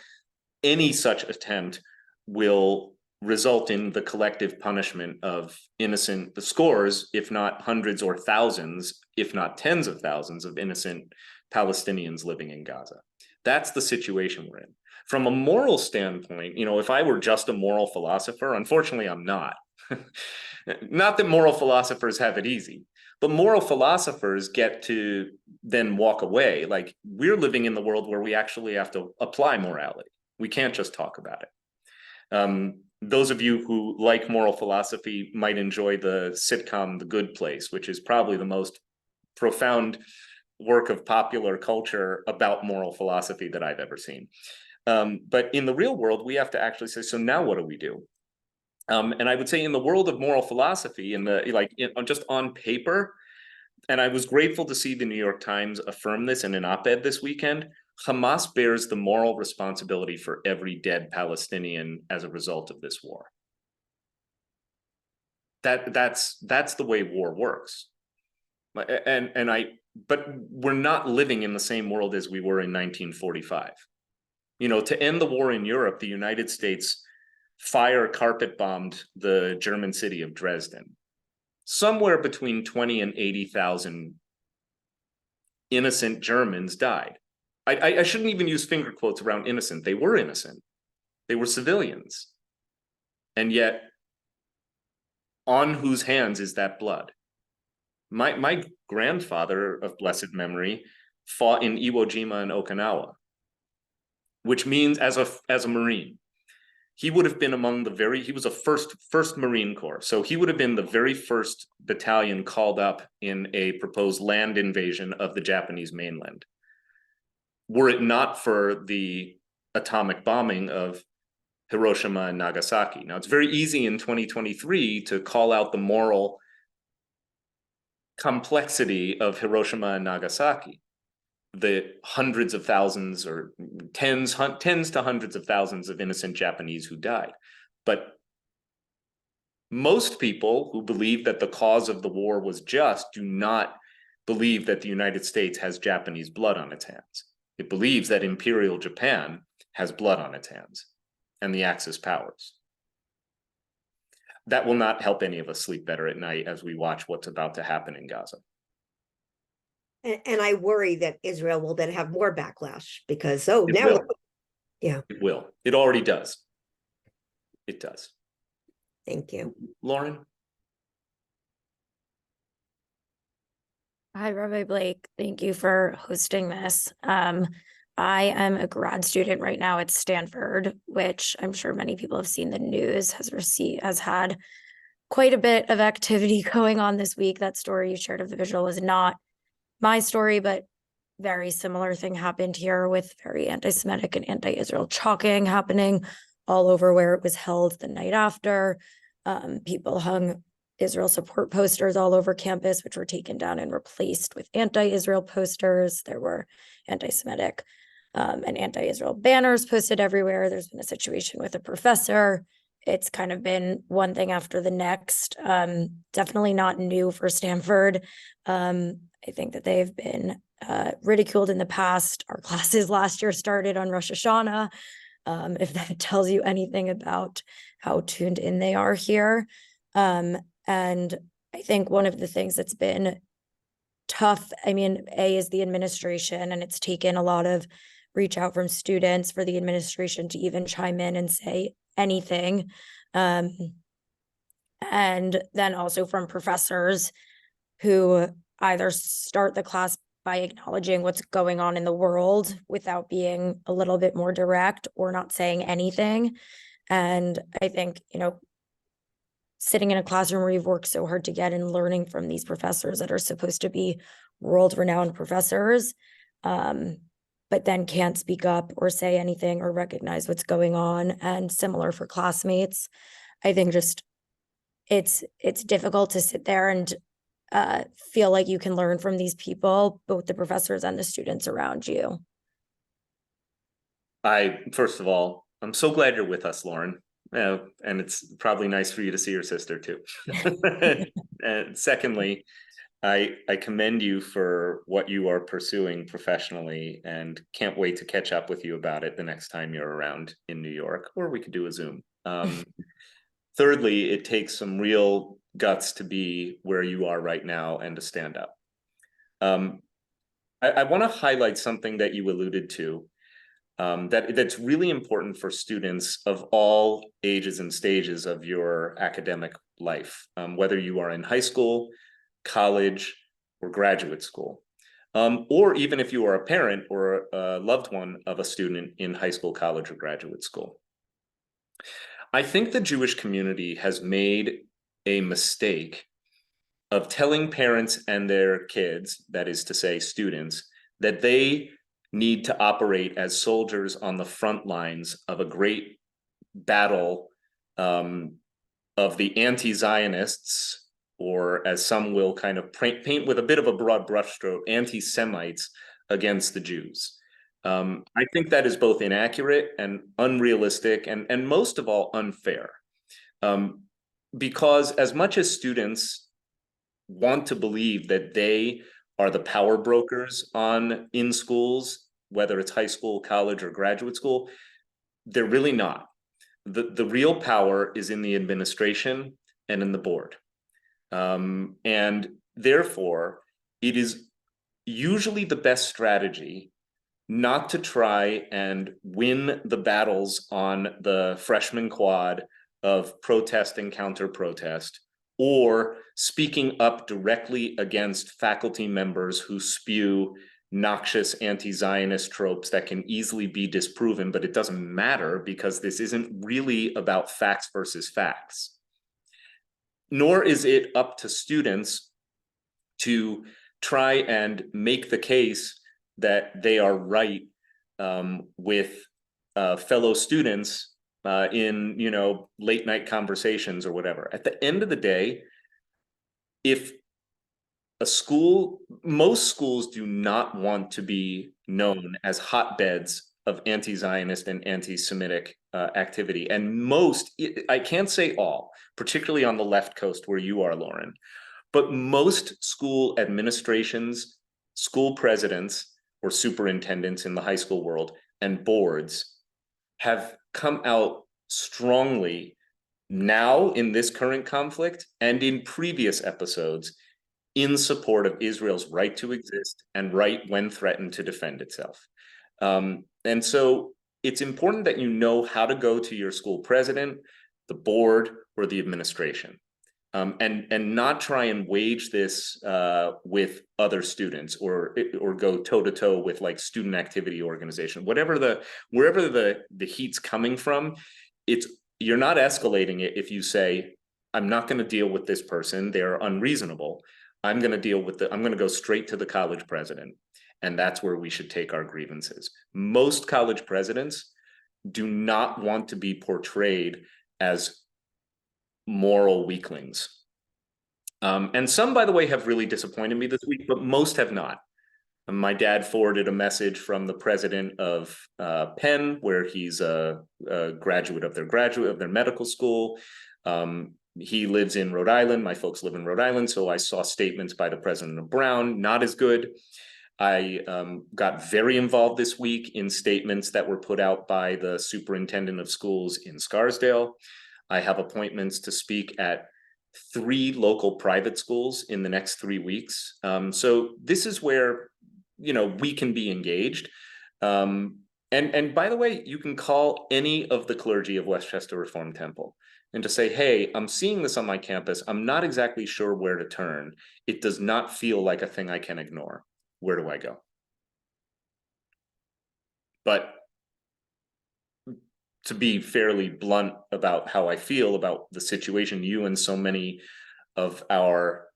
any such attempt will result in the collective punishment of the scores, if not hundreds or thousands, if not tens of thousands of innocent Palestinians living in Gaza. That's the situation we're in. From a moral standpoint, if I were just a moral philosopher, unfortunately, I'm not. Not that moral philosophers have it easy, but moral philosophers get to then walk away. Like, we're living in the world where we actually have to apply morality. We can't just talk about it. Those of you who like moral philosophy might enjoy the sitcom The Good Place, which is probably the most profound work of popular culture about moral philosophy that I've ever seen. But in the real world, we have to actually say, so now what do we do? And I would say in the world of moral philosophy, just on paper, and I was grateful to see the New York Times affirm this in an op-ed this weekend, Hamas bears the moral responsibility for every dead Palestinian as a result of this war. That's the way war works. But we're not living in the same world as we were in 1945. To end the war in Europe, the United States fire carpet bombed the German city of Dresden. Somewhere between 20 and 80,000 innocent Germans died. I shouldn't even use finger quotes around innocent. They were innocent. They were civilians. And yet, on whose hands is that blood? My grandfather of blessed memory fought in Iwo Jima and Okinawa, which means as a Marine, he would have been he was a first Marine Corps. So he would have been the very first battalion called up in a proposed land invasion of the Japanese mainland. Were it not for the atomic bombing of Hiroshima and Nagasaki. Now, it's very easy in 2023 to call out the moral complexity of Hiroshima and Nagasaki, the hundreds of thousands or tens to hundreds of thousands of innocent Japanese who died. But most people who believe that the cause of the war was just do not believe that the United States has Japanese blood on its hands. It believes that Imperial Japan has blood on its hands and the Axis powers. That will not help any of us sleep better at night as we watch what's about to happen in Gaza. And I worry that Israel will then have more backlash because, It will. Yeah. It will. It already does. It does. Thank you. Lauren? Hi, Rabbi Blake. Thank you for hosting this. I am a grad student right now at Stanford, which I'm sure many people have seen the news, has had quite a bit of activity going on this week. That story you shared of the visual was not my story, but very similar thing happened here with very anti-Semitic and anti-Israel chalking happening all over where it was held the night after. People hung Israel support posters all over campus, which were taken down and replaced with anti-Israel posters. There were anti-Semitic and anti-Israel banners posted everywhere. There's been a situation with a professor. It's kind of been one thing after the next. Definitely not new for Stanford. I think that they've been ridiculed in the past. Our classes last year started on Rosh Hashanah. If that tells you anything about how tuned in they are here. And I think one of the things that's been tough, I mean, is the administration, and it's taken a lot of reach out from students for the administration to even chime in and say anything. And then also from professors who either start the class by acknowledging what's going on in the world without being a little bit more direct or not saying anything. And I think, sitting in a classroom where you've worked so hard to get and learning from these professors that are supposed to be world-renowned professors, but then can't speak up or say anything or recognize what's going on, and similar for classmates. I think just it's difficult to sit there and feel like you can learn from these people, both the professors and the students around you. First of all, I'm so glad you're with us, Lauren. And it's probably nice for you to see your sister too. And secondly, I commend you for what you are pursuing professionally, and can't wait to catch up with you about it the next time you're around in New York, or we could do a Zoom. Thirdly, it takes some real guts to be where you are right now and to stand up. I want to highlight something that you alluded to, that's really important for students of all ages and stages of your academic life, whether you are in high school, college, or graduate school, or even if you are a parent or a loved one of a student in high school, college, or graduate school. I think the Jewish community has made a mistake of telling parents and their kids, that is to say students, that they need to operate as soldiers on the front lines of a great battle of the anti-Zionists, or as some will kind of paint with a bit of a broad brushstroke, anti-Semites against the Jews. I think that is both inaccurate and unrealistic, and most of all unfair. Because as much as students want to believe that they are the power brokers in schools, whether it's high school, college, or graduate school, they're really not. The real power is in the administration and in the board. And therefore, it is usually the best strategy not to try and win the battles on the freshman quad of protest and counter-protest, or speaking up directly against faculty members who spew noxious anti-Zionist tropes that can easily be disproven, but it doesn't matter because this isn't really about facts versus facts. Nor is it up to students to try and make the case that they are right with fellow students in late night conversations or whatever. At the end of the day, if most schools do not want to be known as hotbeds of anti-Zionist and anti-Semitic activity. And I can't say all, particularly on the left coast where you are, Lauren, but most school administrations, school presidents or superintendents in the high school world, and boards have come out strongly now in this current conflict and in previous episodes in support of Israel's right to exist and right, when threatened, to defend itself. And so it's important that you know how to go to your school president, the board, or the administration, and not try and wage this with other students, or go toe-to-toe with like student activity organization, wherever the heat's coming from. You're not escalating it if you say, I'm not going to deal with this person, they're unreasonable. I'm going to go straight to the college president. And that's where we should take our grievances. Most college presidents do not want to be portrayed as moral weaklings. And some, by the way, have really disappointed me this week, but most have not. My dad forwarded a message from the president of Penn, where he's a graduate of their medical school. He lives in Rhode Island. My folks live in Rhode Island, so I saw statements by the president of Brown, not as good. I got very involved this week in statements that were put out by the superintendent of schools in Scarsdale. I have appointments to speak at 3 local private schools in the next 3 weeks. So this is where, we can be engaged. And by the way, you can call any of the clergy of Westchester Reformed Temple and to say, hey, I'm seeing this on my campus. I'm not exactly sure where to turn. It does not feel like a thing I can ignore. Where do I go? But to be fairly blunt about how I feel about the situation, you and so many of our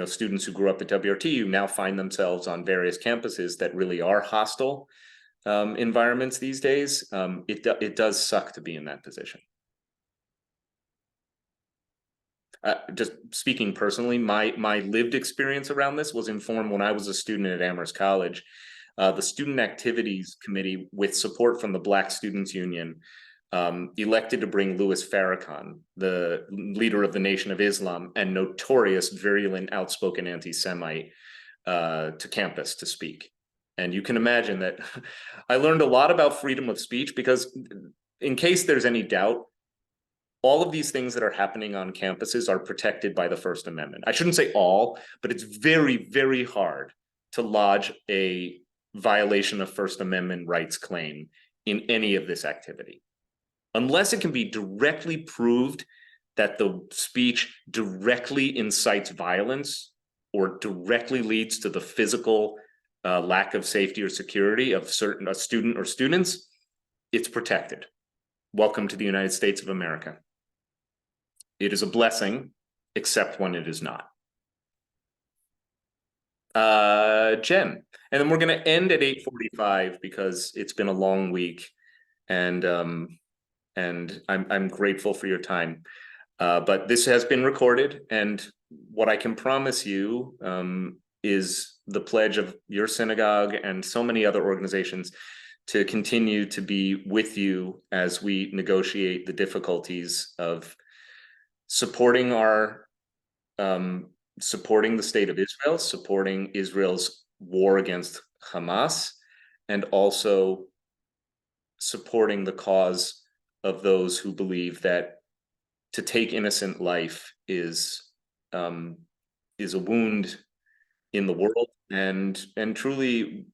students who grew up at WRTU now find themselves on various campuses that really are hostile environments these days. It does suck to be in that position. Just speaking personally, my lived experience around this was informed when I was a student at Amherst College. The Student Activities Committee, with support from the Black Students Union, elected to bring Louis Farrakhan, the leader of the Nation of Islam and notorious virulent, outspoken anti-Semite, to campus to speak. And you can imagine that I learned a lot about freedom of speech because, in case there's any doubt, all of these things that are happening on campuses are protected by the First Amendment. I shouldn't say all, but it's very, very hard to lodge a violation of First Amendment rights claim in any of this activity, unless it can be directly proved that the speech directly incites violence or directly leads to the physical lack of safety or security of a student or students. It's protected. Welcome to the United States of America. It is a blessing, except when it is not. Jen, and then we're going to end at 8:45 because it's been a long week, and I'm grateful for your time. But this has been recorded, and what I can promise you is the pledge of your synagogue and so many other organizations to continue to be with you as we negotiate the difficulties of supporting supporting the state of Israel, supporting Israel's war against Hamas, and also supporting the cause of those who believe that to take innocent life is a wound in the world and truly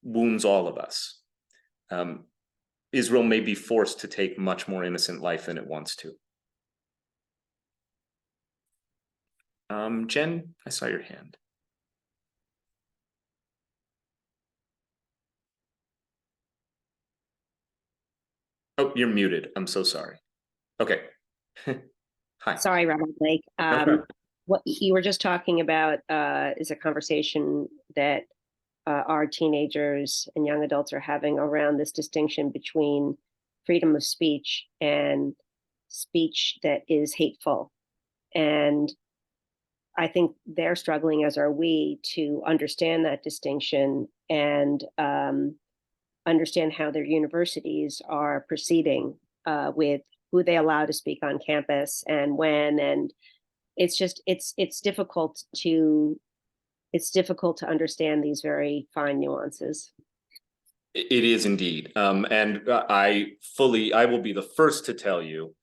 wounds all of us. Israel may be forced to take much more innocent life than it wants to. Jen, I saw your hand. Oh, you're muted. I'm so sorry. Okay. Hi. Sorry, Rabbi Blake. No problem. What you were just talking about is a conversation that our teenagers and young adults are having around this distinction between freedom of speech and speech that is hateful. And I think they're struggling, as are we, to understand that distinction and understand how their universities are proceeding with who they allow to speak on campus and when. And it's difficult to understand these very fine nuances. It is indeed. And I will be the first to tell you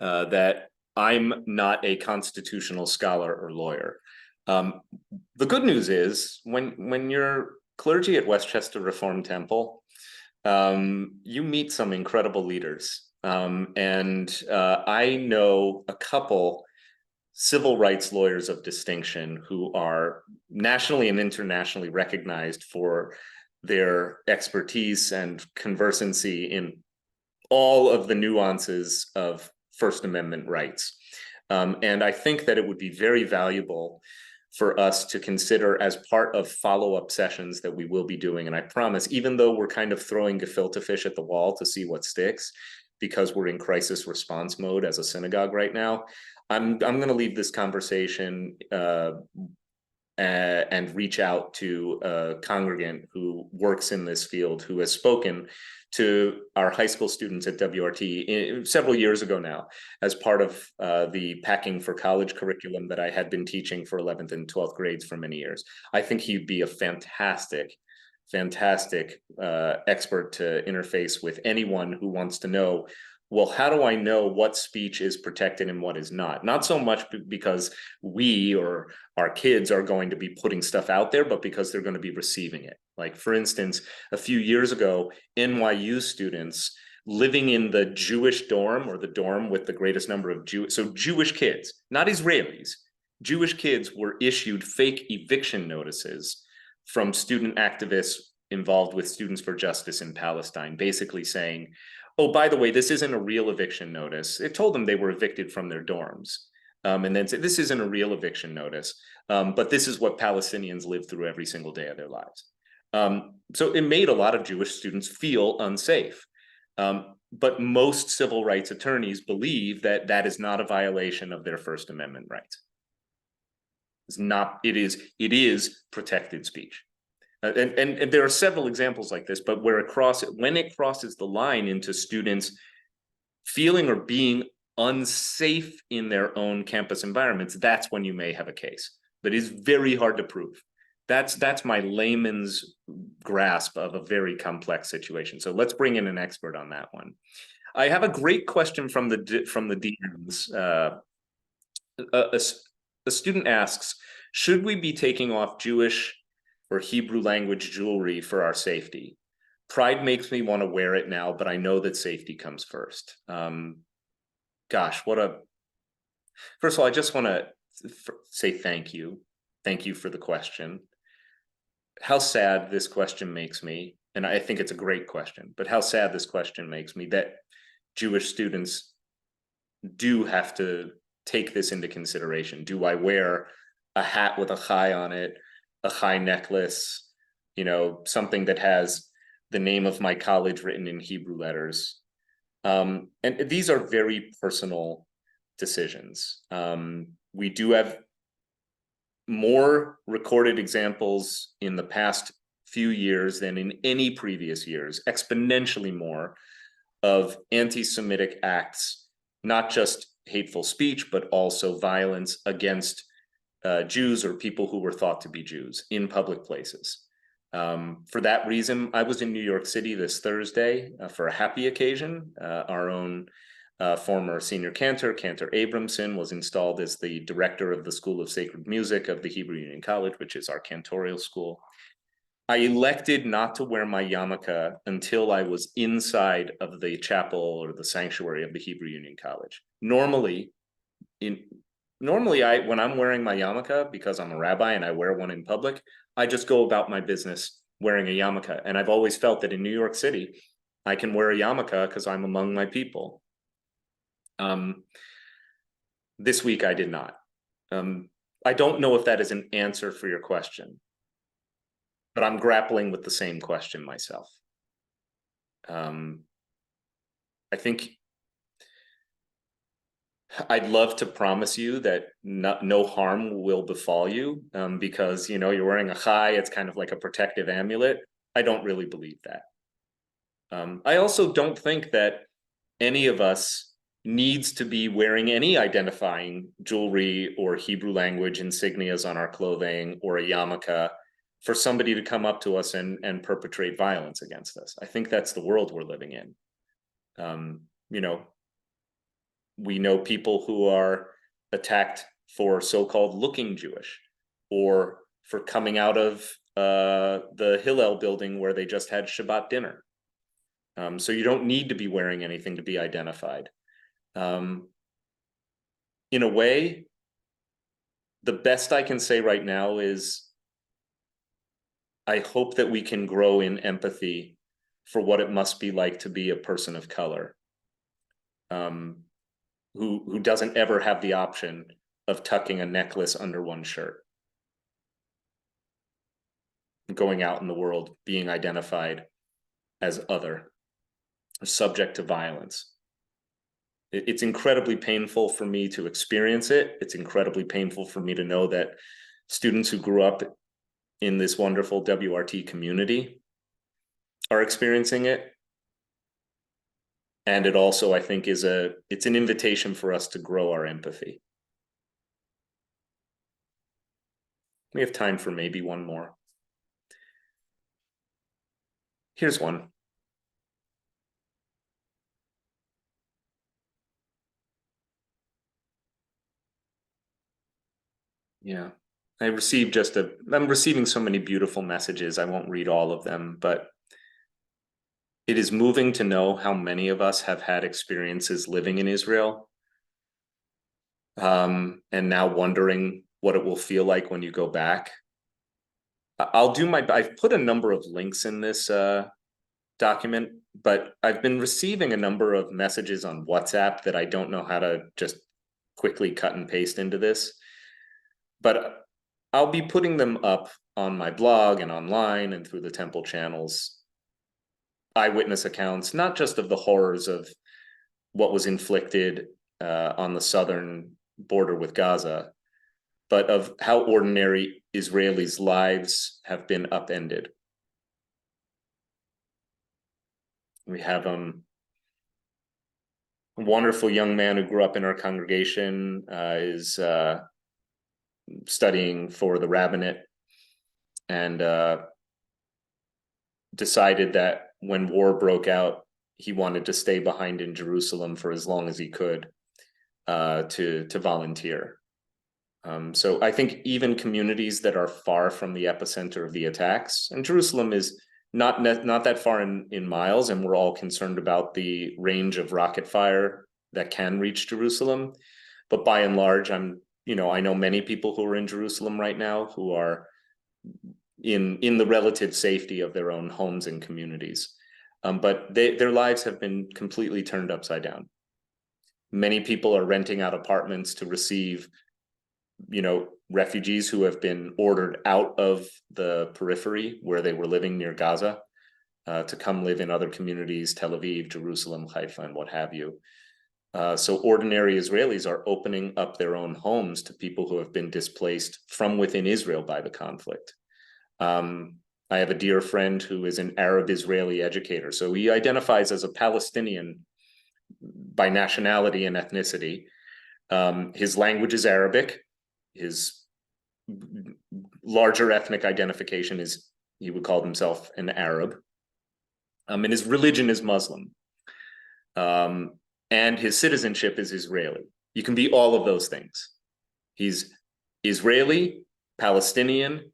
that I'm not a constitutional scholar or lawyer. The good news is when you're clergy at Westchester Reformed Temple, you meet some incredible leaders. And I know a couple civil rights lawyers of distinction who are nationally and internationally recognized for their expertise and conversancy in all of the nuances of First Amendment rights. And I think that it would be very valuable for us to consider as part of follow-up sessions that we will be doing. And I promise, even though we're kind of throwing gefilte fish at the wall to see what sticks, because we're in crisis response mode as a synagogue right now, I'm going to leave this conversation and reach out to a congregant who works in this field, who has spoken to our high school students at WRT several years ago now, as part of the Packing for College curriculum that I had been teaching for 11th and 12th grades for many years. I think he'd be a fantastic expert to interface with anyone who wants to know, well, how do I know what speech is protected and what is not? Not so much because we or our kids are going to be putting stuff out there, but because they're going to be receiving it. Like, for instance, a few years ago, NYU students living in the Jewish dorm, or the dorm with the greatest number of Jewish kids, not Israelis, Jewish kids were issued fake eviction notices from student activists involved with Students for Justice in Palestine, basically saying, oh, by the way, this isn't a real eviction notice. It told them they were evicted from their dorms. And then said, this isn't a real eviction notice, but this is what Palestinians live through every single day of their lives. So it made a lot of Jewish students feel unsafe. But most civil rights attorneys believe that that is not a violation of their First Amendment rights. It's not, it is protected speech. And there are several examples like this, but when it crosses the line into students feeling or being unsafe in their own campus environments, that's when you may have a case. But it's very hard to prove. That's my layman's grasp of a very complex situation. So let's bring in an expert on that one. I have a great question from the DMs. A student asks, should we be taking off Jewish or Hebrew language jewelry for our safety? Pride makes me want to wear it now, but I know that safety comes first. Gosh, first of all, I just want to say thank you. Thank you for the question. How sad this question makes me, and I think it's a great question, but how sad this question makes me that Jewish students do have to take this into consideration. Do I wear a hat with a chai on it, a chai necklace, something that has the name of my college written in Hebrew letters? And these are very personal decisions. We do have more recorded examples in the past few years than in any previous years, exponentially more, of anti-Semitic acts, not just hateful speech, but also violence against Jews or people who were thought to be Jews in public places. For that reason, I was in New York City this Thursday for a happy occasion. Our own former senior cantor Abramson, was installed as the director of the School of Sacred Music of the Hebrew Union College, which is our cantorial school. I elected not to wear my yarmulke until I was inside of the chapel or the sanctuary of the Hebrew Union College. Normally, when I'm wearing my yarmulke, because I'm a rabbi and I wear one in public, I just go about my business wearing a yarmulke. And I've always felt that in New York City, I can wear a yarmulke because I'm among my people. This week I did not. I don't know if that is an answer for your question, but I'm grappling with the same question myself. I think I'd love to promise you that no harm will befall you, because you're wearing a chai, it's kind of like a protective amulet. I don't really believe that. I also don't think that any of us needs to be wearing any identifying jewelry or Hebrew language insignias on our clothing or a yarmulke for somebody to come up to us and perpetrate violence against us. I think that's the world we're living in. We know people who are attacked for so-called looking Jewish, or for coming out of the Hillel building where they just had Shabbat dinner. So you don't need to be wearing anything to be identified. In a way, the best I can say right now is I hope that we can grow in empathy for what it must be like to be a person of color, who doesn't ever have the option of tucking a necklace under one shirt, going out in the world, being identified as other, subject to violence. It's incredibly painful for me to experience it. It's incredibly painful for me to know that students who grew up in this wonderful WRT community are experiencing it. And it also, I think, it's an invitation for us to grow our empathy. We have time for maybe one more. Here's one. Yeah, I'm receiving so many beautiful messages. I won't read all of them, but it is moving to know how many of us have had experiences living in Israel. And now wondering what it will feel like when you go back. I've put a number of links in this document, but I've been receiving a number of messages on WhatsApp that I don't know how to just quickly cut and paste into this. But I'll be putting them up on my blog and online and through the temple channels. Eyewitness accounts, not just of the horrors of what was inflicted on the southern border with Gaza, but of how ordinary Israelis' lives have been upended. We have a wonderful young man who grew up in our congregation, is studying for the rabbinate, and decided that when war broke out, he wanted to stay behind in Jerusalem for as long as he could to volunteer. So I think even communities that are far from the epicenter of the attacks, and Jerusalem is not that far in miles, and we're all concerned about the range of rocket fire that can reach Jerusalem. But by and large, I know many people who are in Jerusalem right now who are in the relative safety of their own homes and communities. But their lives have been completely turned upside down. Many people are renting out apartments to receive refugees who have been ordered out of the periphery where they were living near Gaza to come live in other communities, Tel Aviv, Jerusalem, Haifa, and what have you. So ordinary Israelis are opening up their own homes to people who have been displaced from within Israel by the conflict. I have a dear friend who is an Arab Israeli educator. So he identifies as a Palestinian by nationality and ethnicity. His language is Arabic. His larger ethnic identification is, he would call himself an Arab. And his religion is Muslim. And his citizenship is Israeli. You can be all of those things. He's Israeli, Palestinian,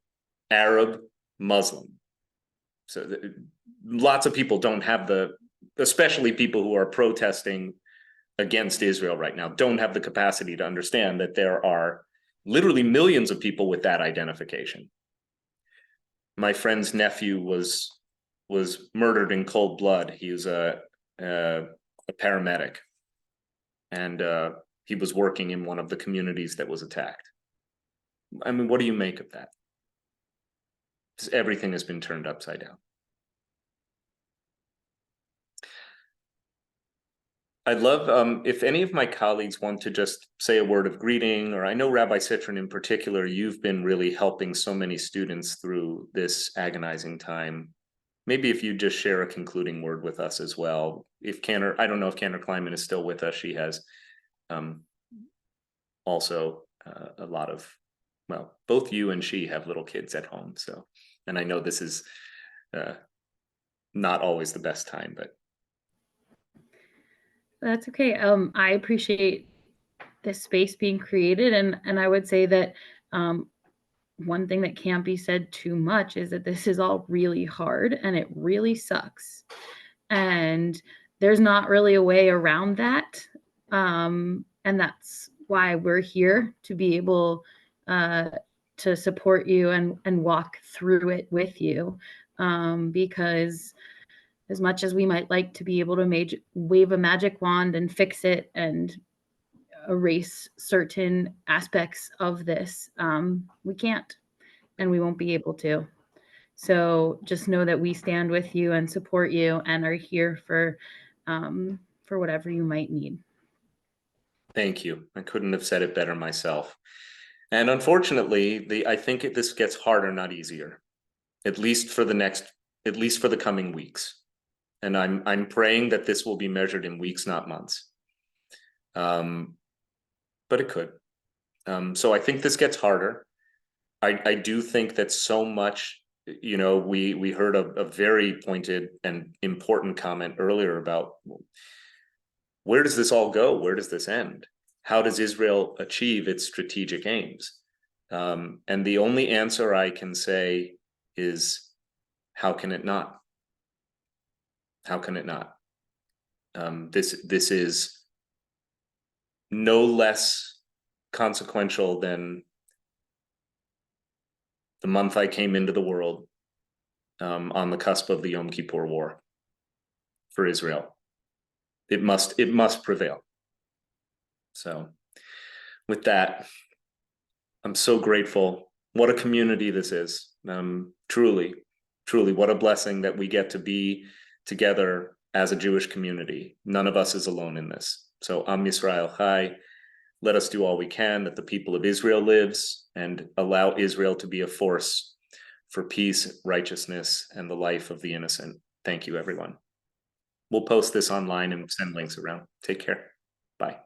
Arab, Muslim. So lots of people don't have especially people who are protesting against Israel right now, don't have the capacity to understand that there are literally millions of people with that identification. My friend's nephew was murdered in cold blood. He was a paramedic, and he was working in one of the communities that was attacked. I mean, what do you make of that? Everything has been turned upside down. I'd love if any of my colleagues want to just say a word of greeting, or I know Rabbi Citrin in particular, you've been really helping so many students through this agonizing time. Maybe if you just share a concluding word with us as well. If Cantor, I don't know if Cantor Kleiman is still with us. She has also a lot of, well, both you and she have little kids at home. So, and I know this is not always the best time, but. That's okay. I appreciate this space being created, and I would say that one thing that can't be said too much is that this is all really hard and it really sucks, and there's not really a way around that, and that's why we're here, to be able to support you and walk through it with you, because as much as we might like to be able to wave a magic wand and fix it and erase certain aspects of this, we can't, and we won't be able to. So just know that we stand with you and support you and are here for whatever you might need. Thank you. I couldn't have said it better myself. And unfortunately, I think this gets harder, not easier, at least for the coming weeks. And I'm praying that this will be measured in weeks, not months. But it could. So I think this gets harder. I do think that so much, we heard a very pointed and important comment earlier about where does this all go? Where does this end? How does Israel achieve its strategic aims? And the only answer I can say is, how can it not? How can it not? This is no less consequential than the month I came into the world, on the cusp of the Yom Kippur War for Israel. It must prevail. So with that, I'm so grateful. What a community this is. Truly, what a blessing that we get to be together as a Jewish community. None of us is alone in this. So Am Yisrael Chai, let us do all we can that the people of Israel lives, and allow Israel to be a force for peace, righteousness, and the life of the innocent. Thank you, everyone. We'll post this online and send links around. Take care. Bye.